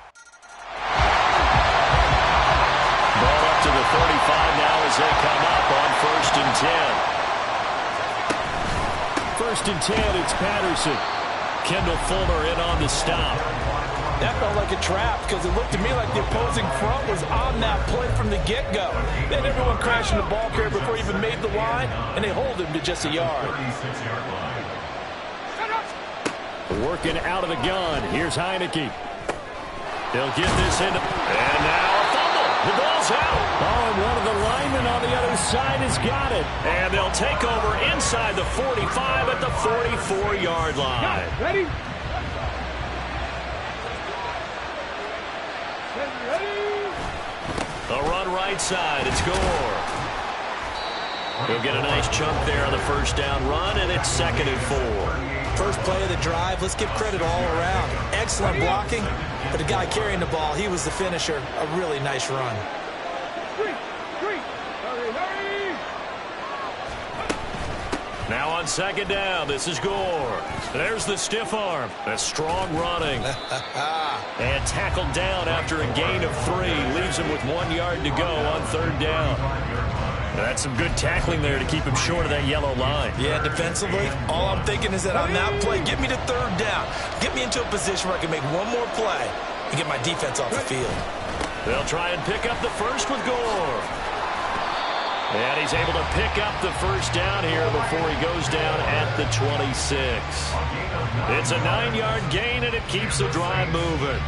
Speaker 6: Ball up to the 35 now as they come up on 1st and 10. 1st and 10, it's Patterson. Kendall Fuller in on the stop.
Speaker 5: That felt like a trap because it looked to me like the opposing front was on that play from the get-go. They had everyone crashing the ball carrier before he even made the line, and they hold him to just a yard.
Speaker 6: Working out of the gun. Here's Heineke. They'll get this into... And now a fumble. The ball's out. Oh, and one of the linemen on the other side has got it. And they'll take over inside the 45 at the 44-yard line.
Speaker 9: Ready?
Speaker 6: A run right side. It's Gore. He'll get a nice chunk there on the first down run, and it's 2nd and 4.
Speaker 3: First play of the drive, let's give credit all around. Excellent blocking, but the guy carrying the ball, he was the finisher. A really nice run.
Speaker 6: Now on 2nd down, this is Gore. There's the stiff arm. That's strong running. And tackled down after a gain of 3. Leaves him with 1 yard to go on 3rd down. That's some good tackling there to keep him short of that yellow line.
Speaker 3: Yeah, defensively, all I'm thinking is that on that play, get me to 3rd down. Get me into a position where I can make one more play and get my defense off the field.
Speaker 6: They'll try and pick up the first with Gore. And he's able to pick up the first down here before he goes down at the 26. It's a 9-yard gain, and it keeps the drive moving.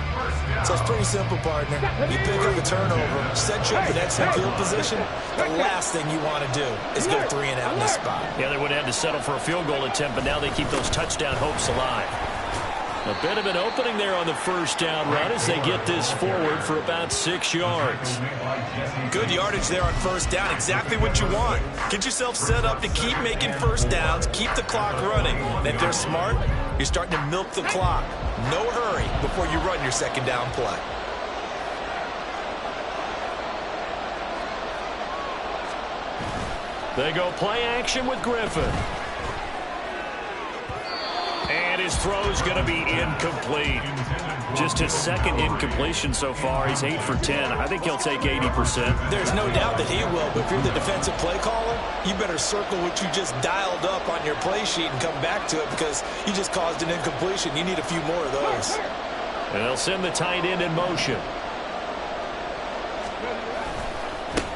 Speaker 3: So it's pretty simple, partner. You pick up a turnover, set you up in excellent field position. The last thing you want to do is go 3 and out in this spot.
Speaker 6: Yeah, they would have had to settle for a field goal attempt, but now they keep those touchdown hopes alive. A bit of an opening there on the first down run as they get this forward for about 6 yards.
Speaker 3: Good yardage there on first down. Exactly what you want. Get yourself set up to keep making first downs, keep the clock running. And if they're smart, you're starting to milk the clock. No hurry before you run your second down play.
Speaker 6: They go play action with Griffin. And his throw's going to be incomplete. Just his 2nd incompletion so far. He's 8 for 10. I think he'll take 80%.
Speaker 3: There's no doubt that he will, but if you're the defensive play caller, you better circle what you just dialed up on your play sheet and come back to it because you just caused an incompletion. You need a few more of those.
Speaker 6: And they'll send the tight end in motion.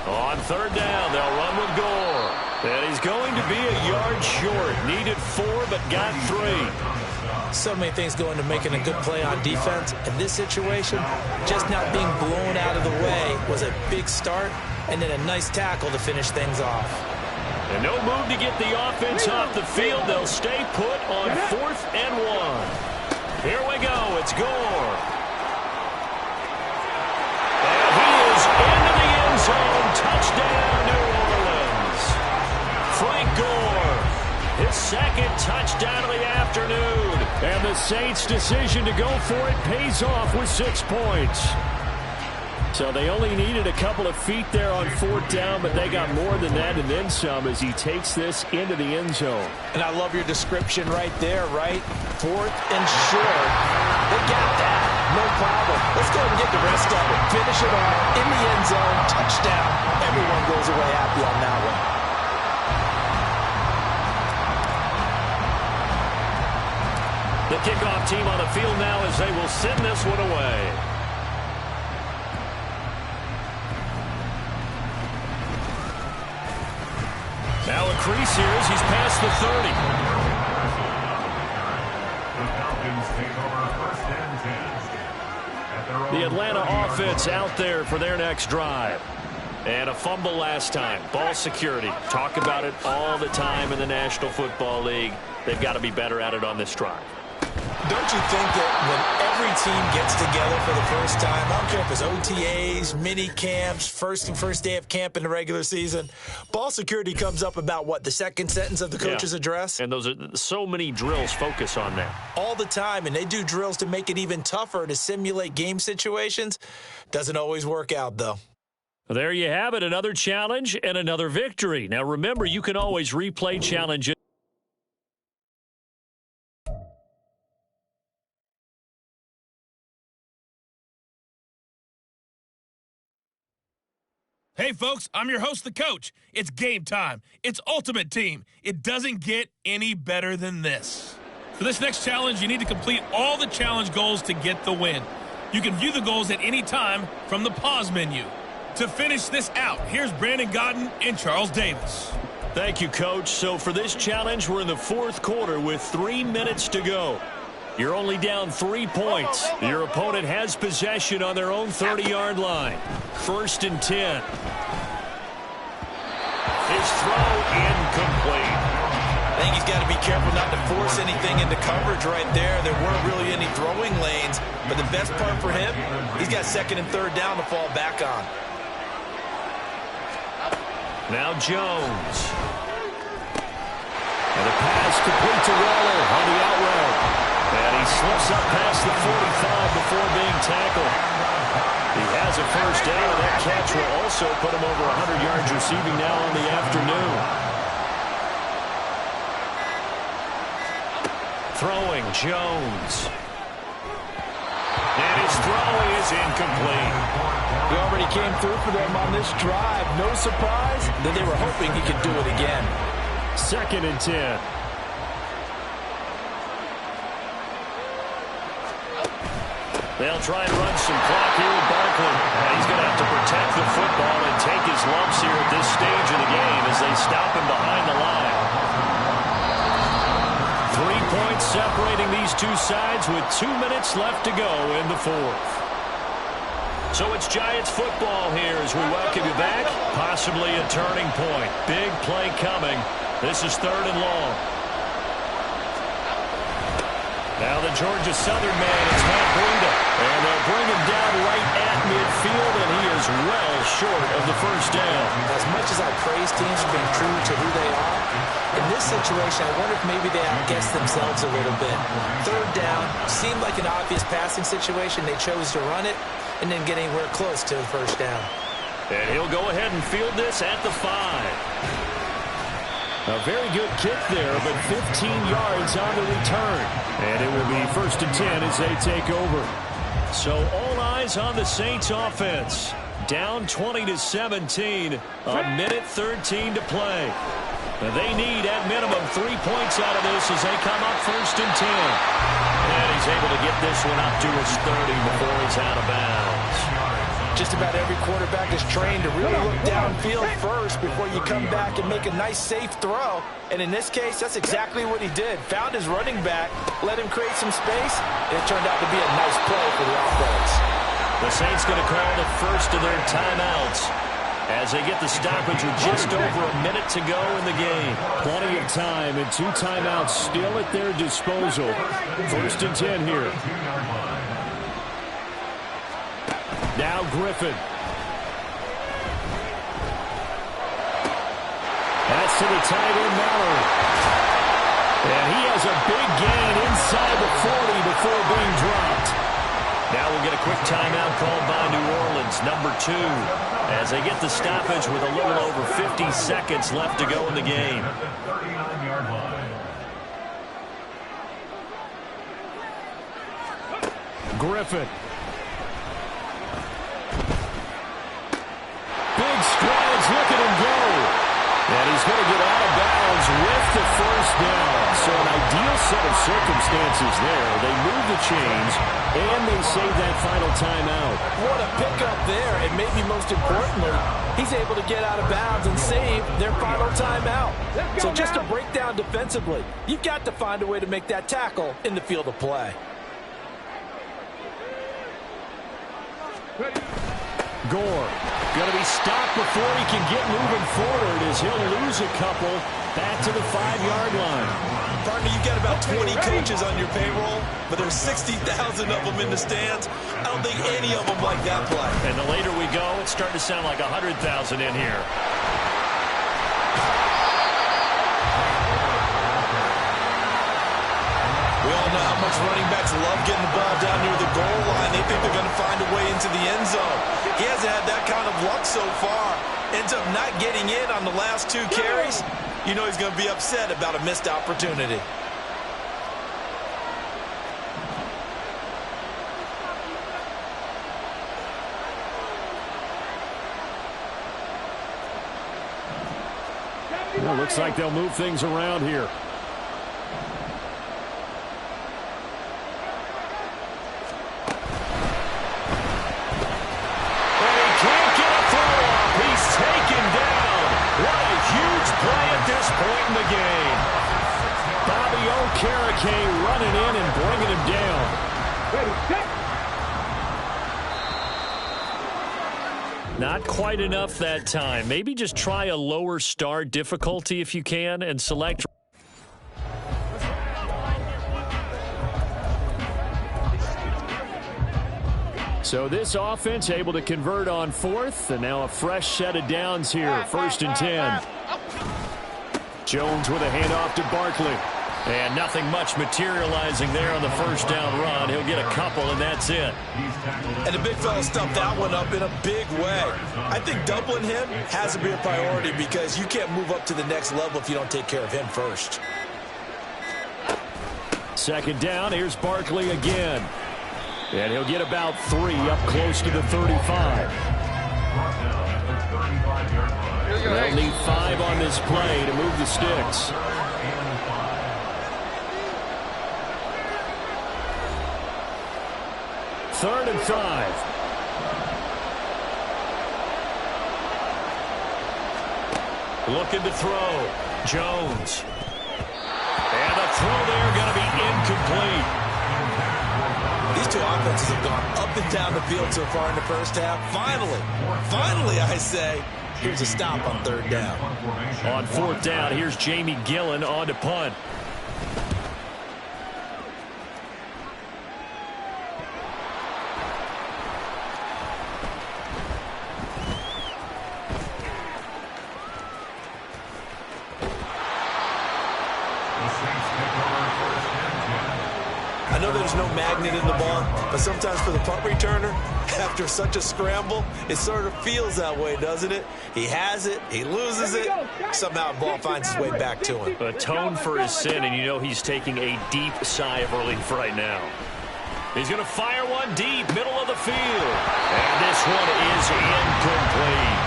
Speaker 6: On 3rd down, they'll run with Gore. And he's going to be a yard short. Needed 4, but got 3.
Speaker 3: So many things go into making a good play on defense. In this situation, just not being blown out of the way was a big start, and then a nice tackle to finish things off.
Speaker 6: And no move to get the offense off the field. They'll stay put on 4th and 1. Here we go. It's Gore. And he is into the end zone. Touchdown, New Orleans. Frank Gore, his 2nd touchdown of the afternoon. And the Saints' decision to go for it pays off with 6 points. So they only needed a couple of feet there on 4th down, but they got more than that and then some as he takes this into the end zone.
Speaker 5: And I love your description right there, right? 4th and short. They got that. No problem. Let's go ahead and get the rest of it. Finish it off in the end zone. Touchdown. Everyone goes away happy on that one.
Speaker 6: The kickoff team on the field now as they will send this one away. Now a crease here as he's past the 30. The Atlanta offense out there for their next drive. And a fumble last time. Ball security. Talk about it all the time in the National Football League. They've got to be better at it on this drive.
Speaker 3: Don't you think that when every team gets together for the first time, I don't care if it's OTAs, mini camps, first day of camp in the regular season, ball security comes up about what, the second sentence of the coach's address?
Speaker 6: And those are so many drills focus on that.
Speaker 3: All the time, and they do drills to make it even tougher to simulate game situations. Doesn't always work out, though.
Speaker 6: There you have it, another challenge and another victory. Now remember, you can always replay challenges.
Speaker 1: Hey, folks, I'm your host, the coach. It's game time. It's Ultimate Team. It doesn't get any better than this. For this next challenge, you need to complete all the challenge goals to get the win. You can view the goals at any time from the pause menu. To finish this out, here's Brandon Godden and Charles Davis.
Speaker 6: Thank you, Coach. So for this challenge, we're in the fourth quarter with 3 minutes to go. You're only down 3 points. Your opponent has possession on their own 30-yard line. 1st and 10. His throw incomplete.
Speaker 3: I think he's got to be careful not to force anything into coverage right there. There weren't really any throwing lanes, but the best part for him, he's got 2nd and 3rd down to fall back on.
Speaker 6: Now Jones. And a pass complete to Waller on the out route. And he slips up past the 45 before being tackled. He has a 1st down, and that catch will also put him over 100 yards receiving now in the afternoon. Throwing, Jones. And his throw is incomplete.
Speaker 5: He already came through for them on this drive. No surprise that they were hoping he could do it again.
Speaker 6: 2nd and 10. They'll try and run some clock here with Barkley. And he's going to have to protect the football and take his lumps here at this stage of the game as they stop him behind the line. 3 points separating these two sides with 2 minutes left to go in the fourth. So it's Giants football here as we welcome you back. Possibly a turning point. Big play coming. This is 3rd and long. Now the Georgia Southern man is Matt Breida. And they'll bring him down right at midfield, and he is well short of the 1st down.
Speaker 3: As much as I praise teams for being true to who they are, in this situation, I wonder if maybe they outguessed themselves a little bit. 3rd down seemed like an obvious passing situation. They chose to run it and didn't get anywhere close to the 1st down.
Speaker 6: And he'll go ahead and field this at the 5. A very good kick there, but 15 yards on the return. And it will be 1st and 10 as they take over. So all eyes on the Saints offense. Down 20-17. A minute 13 to play. And they need, at minimum, 3 points out of this as they come up 1st and 10. And he's able to get this one up to his 30 before he's out of bounds.
Speaker 5: Just about every quarterback is trained to really look downfield first before you come back and make a nice, safe throw. And in this case, that's exactly what he did. Found his running back, let him create some space, and it turned out to be a nice play for the offense.
Speaker 6: The Saints going to call the first of their timeouts as they get the stoppage with just over a minute to go in the game. Plenty of time and 2 timeouts still at their disposal. 1st and 10 here. Now Griffin. That's to the tight end, Mallory. And he has a big gain inside the 40 before being dropped. Now we'll get a quick timeout called by New Orleans, number 2, as they get the stoppage with a little over 50 seconds left to go in the game. Griffin. Big strides, look at him go. And he's going to get out of bounds with the 1st down. So an ideal set of circumstances there. They move the chains, and they save that final timeout.
Speaker 5: What a pickup there, and maybe most importantly, he's able to get out of bounds and save their final timeout. So just to break down defensively, you've got to find a way to make that tackle in the field of play.
Speaker 6: Gore going to be stopped before he can get moving forward as he'll lose a couple back to the 5-yard line.
Speaker 3: Partner, you've got about 20 coaches on your payroll, but there's 60,000 of them in the stands. I don't think any of them like that play.
Speaker 6: And the later we go, it's starting to sound like 100,000 in here.
Speaker 3: We all know how much running backs love getting the ball down near the goal line. They think they're going to find a way into the end zone. He hasn't had had that kind of luck so far. Ends up not getting in on the last 2 carries. You know he's going to be upset about a missed opportunity.
Speaker 6: Well, looks like they'll move things around here.
Speaker 2: And he can't get a throw off. He's taken down. What a huge play at this point in the game.
Speaker 6: Bobby Okereke running in and bringing him down.
Speaker 9: Ready, set.
Speaker 6: Not quite enough that time. Maybe just try a lower star difficulty if you can and select. So this offense able to convert on 4th, and now a fresh set of downs here. 1st and 10. Jones with a handoff to Barkley. And nothing much materializing there on the 1st down run. He'll get a couple, and that's it.
Speaker 3: And the big fella stuffed that one up in a big way. I think doubling him has to be a priority because you can't move up to the next level if you don't take care of him first.
Speaker 6: 2nd down, here's Barkley again. And he'll get about 3 up close to the 35. They'll need 5 on this play to move the sticks. 3rd and 5.
Speaker 2: Looking to throw. Jones. And the throw there going to be incomplete.
Speaker 3: These two offenses have gone up and down the field so far in the first half. Finally, I say, here's a stop on 3rd down.
Speaker 6: On 4th down, here's Jamie Gillen on to punt.
Speaker 3: I know there's no magnet in the ball, but sometimes for the punt returner, after such a scramble, it sort of feels that way, doesn't it? He has it, he loses it, somehow the ball finds its way back to him.
Speaker 6: Atone for his sin, and you know he's taking a deep sigh of relief right now.
Speaker 2: He's going to fire one deep, middle of the field. And this one is incomplete.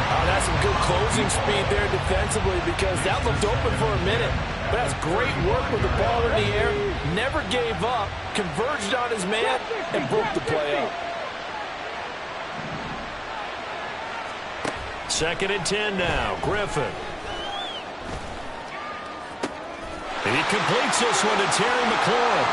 Speaker 5: Oh, that's some good closing speed there defensively because that looked open for a minute. But that's great work with the ball in the air. Never gave up, converged on his man, and broke the play up.
Speaker 2: 2nd and 10 now. Griffin. And he completes this one to Terry McLaurin.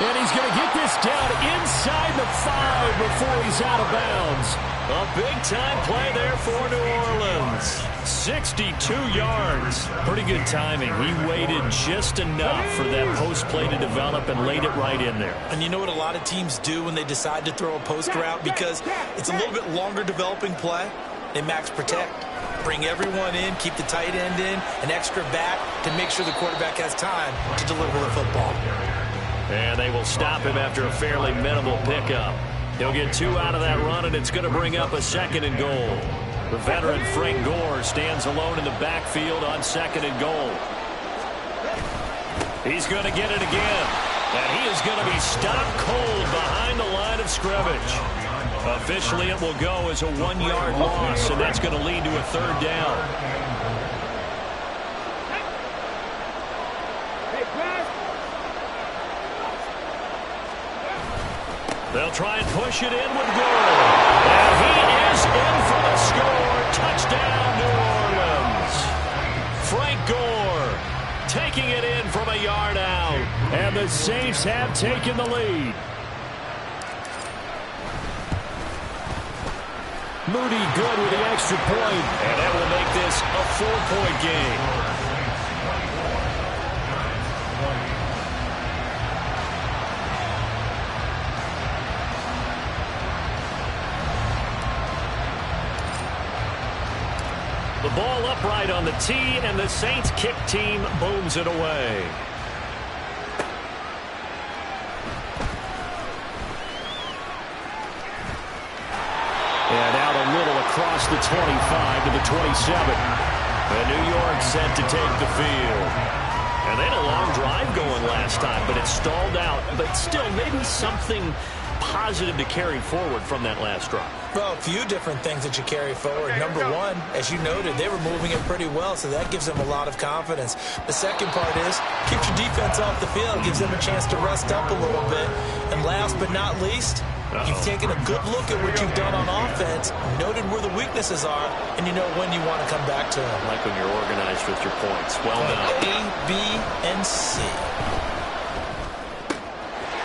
Speaker 6: And he's going to get this down inside the 5 before he's out of bounds.
Speaker 2: A big-time play there for New Orleans.
Speaker 6: 62 yards. Pretty good timing. He waited just enough for that post play to develop and laid it right in there.
Speaker 3: And you know what a lot of teams do when they decide to throw a post route? Because it's a little bit longer developing play. They max protect. Bring everyone in, keep the tight end in, an extra back to make sure the quarterback has time to deliver the football.
Speaker 6: And they will stop him after a fairly minimal pickup. He'll get 2 out of that run, and it's going to bring up a 2nd and goal. The veteran Frank Gore stands alone in the backfield on 2nd and goal. He's going to get it again. And he is going to be stopped cold behind the line of scrimmage. Officially, it will go as a 1-yard loss, and that's going to lead to a 3rd down. They'll try and push it in with Gore. And he is in for the score. Touchdown, New Orleans. Frank Gore taking it in from a yard out. And the Saints have taken the lead. Moody good with the extra point. And that will make this a 4-point game. The ball upright on the tee, and the Saints kick team booms it away. the 25 to the 27.
Speaker 2: And New York set to take the field. And they had a long drive going last time, but it stalled out. But still, maybe something positive to carry forward from that last drive.
Speaker 3: Well, a few different things that you carry forward. Number one, as you noted, they were moving it pretty well, so that gives them a lot of confidence. The second part is, keeps your defense off the field, gives them a chance to rest up a little bit. And last but not least, you've taken a good look at what you've done on offense, noted where the weaknesses are, and you know when you want to come back to them.
Speaker 2: Like when you're organized with your points. Well done.
Speaker 3: A, B, and C.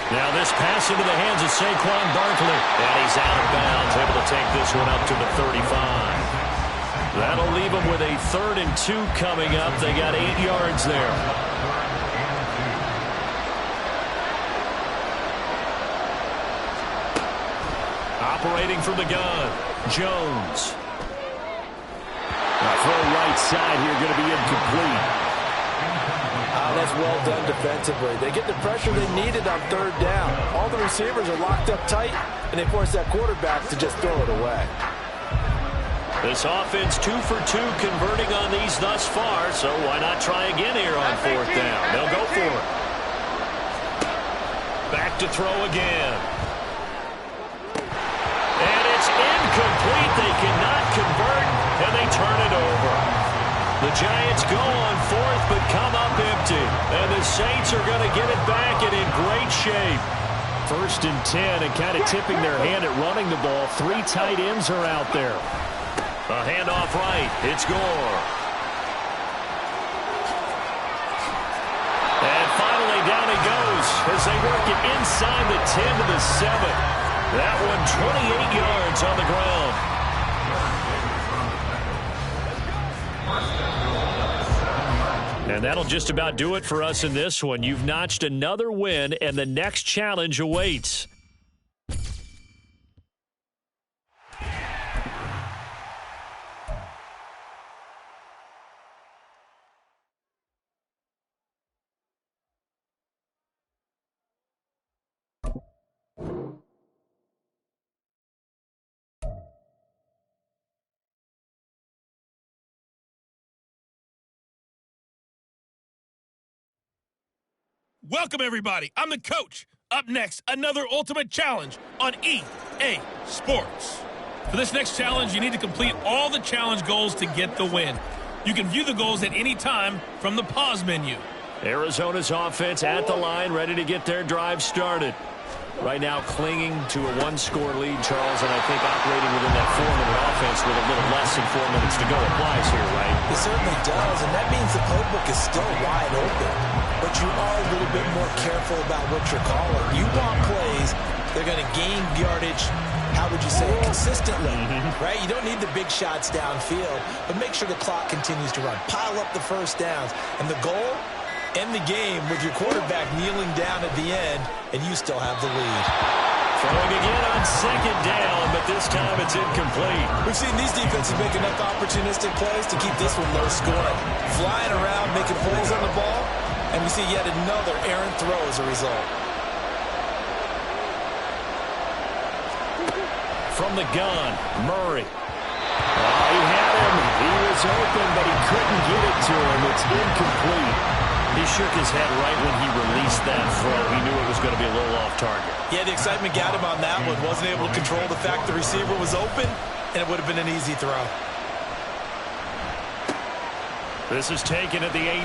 Speaker 2: Now this pass into the hands of Saquon Barkley. And he's out of bounds, able to take this one up to the 35. That'll leave them with a 3rd and 2 coming up. They got 8 yards there. Operating from the gun, Jones.
Speaker 6: Throw right side here, going to be incomplete.
Speaker 5: That's well done defensively. They get the pressure they needed on 3rd down. All the receivers are locked up tight, and they force that quarterback to just throw it away.
Speaker 2: This offense 2 for 2 converting on these thus far, so why not try again here on 4th down? They'll go for it. Back to throw again. And it's incomplete. They cannot convert, and they turn it over. The Giants go on 4th, but come up empty. And the Saints are going to get it back and in great shape.
Speaker 6: 1st and 10, and kind of tipping their hand at running the ball. 3 tight ends are out there.
Speaker 2: A handoff right. It's Gore. And finally down he goes as they work it inside the 10 to the 7. That one 28 yards on the ground. And that'll just about do it for us in this one. You've notched another win, and the next challenge awaits.
Speaker 1: Welcome, everybody. I'm the coach. Up next, another ultimate challenge on EA Sports. For this next challenge, you need to complete all the challenge goals to get the win. You can view the goals at any time from the pause menu.
Speaker 2: Arizona's offense at the line, ready to get their drive started. Right now clinging to a 1-score lead, Charles, and I think operating within that 4-minute offense with a little less than 4 minutes to go applies here, right?
Speaker 3: It certainly does, and that means the playbook is still wide open. But you are a little bit more careful about what you're calling. You want plays, they're going to gain yardage, how would you say it, consistently, right? You don't need the big shots downfield, but make sure the clock continues to run. Pile up the first downs, and the goal, end the game with your quarterback kneeling down at the end, and you still have the lead.
Speaker 2: Throwing again on 2nd down, but this time it's incomplete.
Speaker 3: We've seen these defenses make enough opportunistic plays to keep this one low scoring. Flying around, making holes on the ball, and we see yet another errant throw as a result.
Speaker 2: From the gun, Murray.
Speaker 6: He had him. He was open, but he couldn't get it to him. It's incomplete.
Speaker 2: He shook his head right when he released that throw. He knew it was going to be a little off target.
Speaker 3: Yeah, the excitement got him on that one. Wasn't able to control the fact the receiver was open, and it would have been an easy throw.
Speaker 2: This is taken at the 18.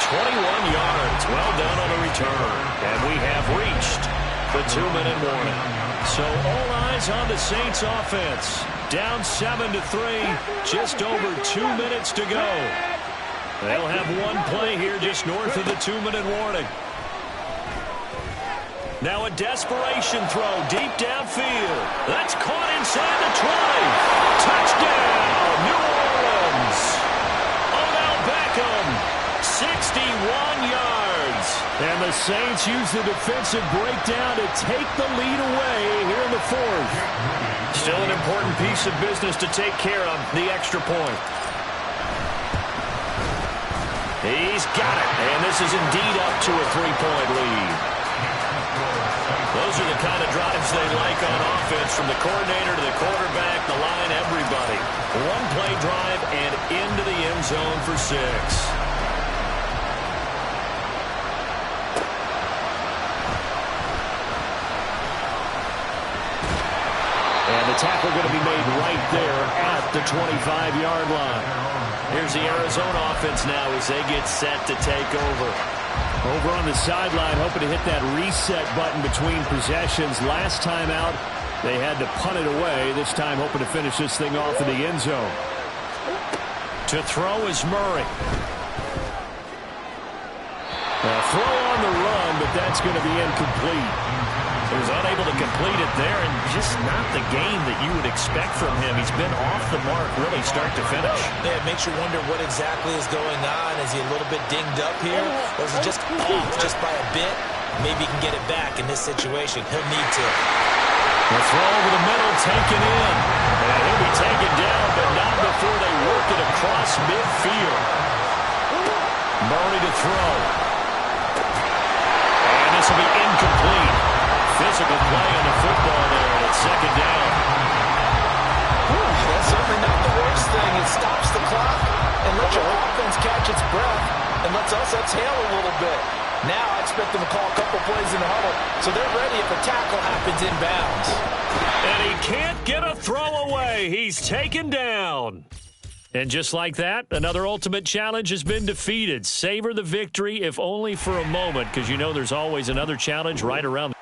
Speaker 2: 21 yards. Well done on the return. And we have reached the 2-minute warning. So all eyes on the Saints offense. Down 7-3, just over 2 minutes to go. They'll have one play here just north of the 2-minute warning. Now a desperation throw deep downfield. That's caught inside the 20. Touchdown, New Orleans. Odell Beckham, 61 yards.
Speaker 6: And the Saints use the defensive breakdown to take the lead away here in the 4th.
Speaker 2: Still an important piece of business to take care of, the extra point. He's got it, and this is indeed up to a 3-point lead. Those are the kind of drives they like on offense, from the coordinator to the quarterback, the line, everybody. One-play drive and into the end zone for 6.
Speaker 6: And the tackle going to be made right there at the 25-yard line.
Speaker 2: Here's the Arizona offense now as they get set to take over.
Speaker 6: Over on the sideline, hoping to hit that reset button between possessions. Last time out, they had to punt it away. This time, hoping to finish this thing off in the end zone.
Speaker 2: To throw is Murray.
Speaker 6: A throw on the run, but that's going to be incomplete.
Speaker 2: He was unable to complete it there, and just not the game that you would expect from him. He's been off the mark really start to finish.
Speaker 3: Yeah, it makes you wonder what exactly is going on. Is he a little bit dinged up here? Or is he just off just by a bit? Maybe he can get it back in this situation. He'll need to.
Speaker 2: The throw over the middle, taken in. And he'll be taken down, but not before they work it across midfield. Murray to throw. And this will be incomplete. Physical play on the football there, and it's second down.
Speaker 5: That's certainly not the worst thing. It stops the clock and lets your offense catch its breath and lets us exhale a little bit. Now I expect them to call a couple plays in the huddle, so they're ready if a tackle happens inbounds.
Speaker 2: And he can't get a throw away. He's taken down.
Speaker 6: And just like that, another Ultimate Challenge has been defeated. Savor the victory, if only for a moment, because you know there's always another challenge right around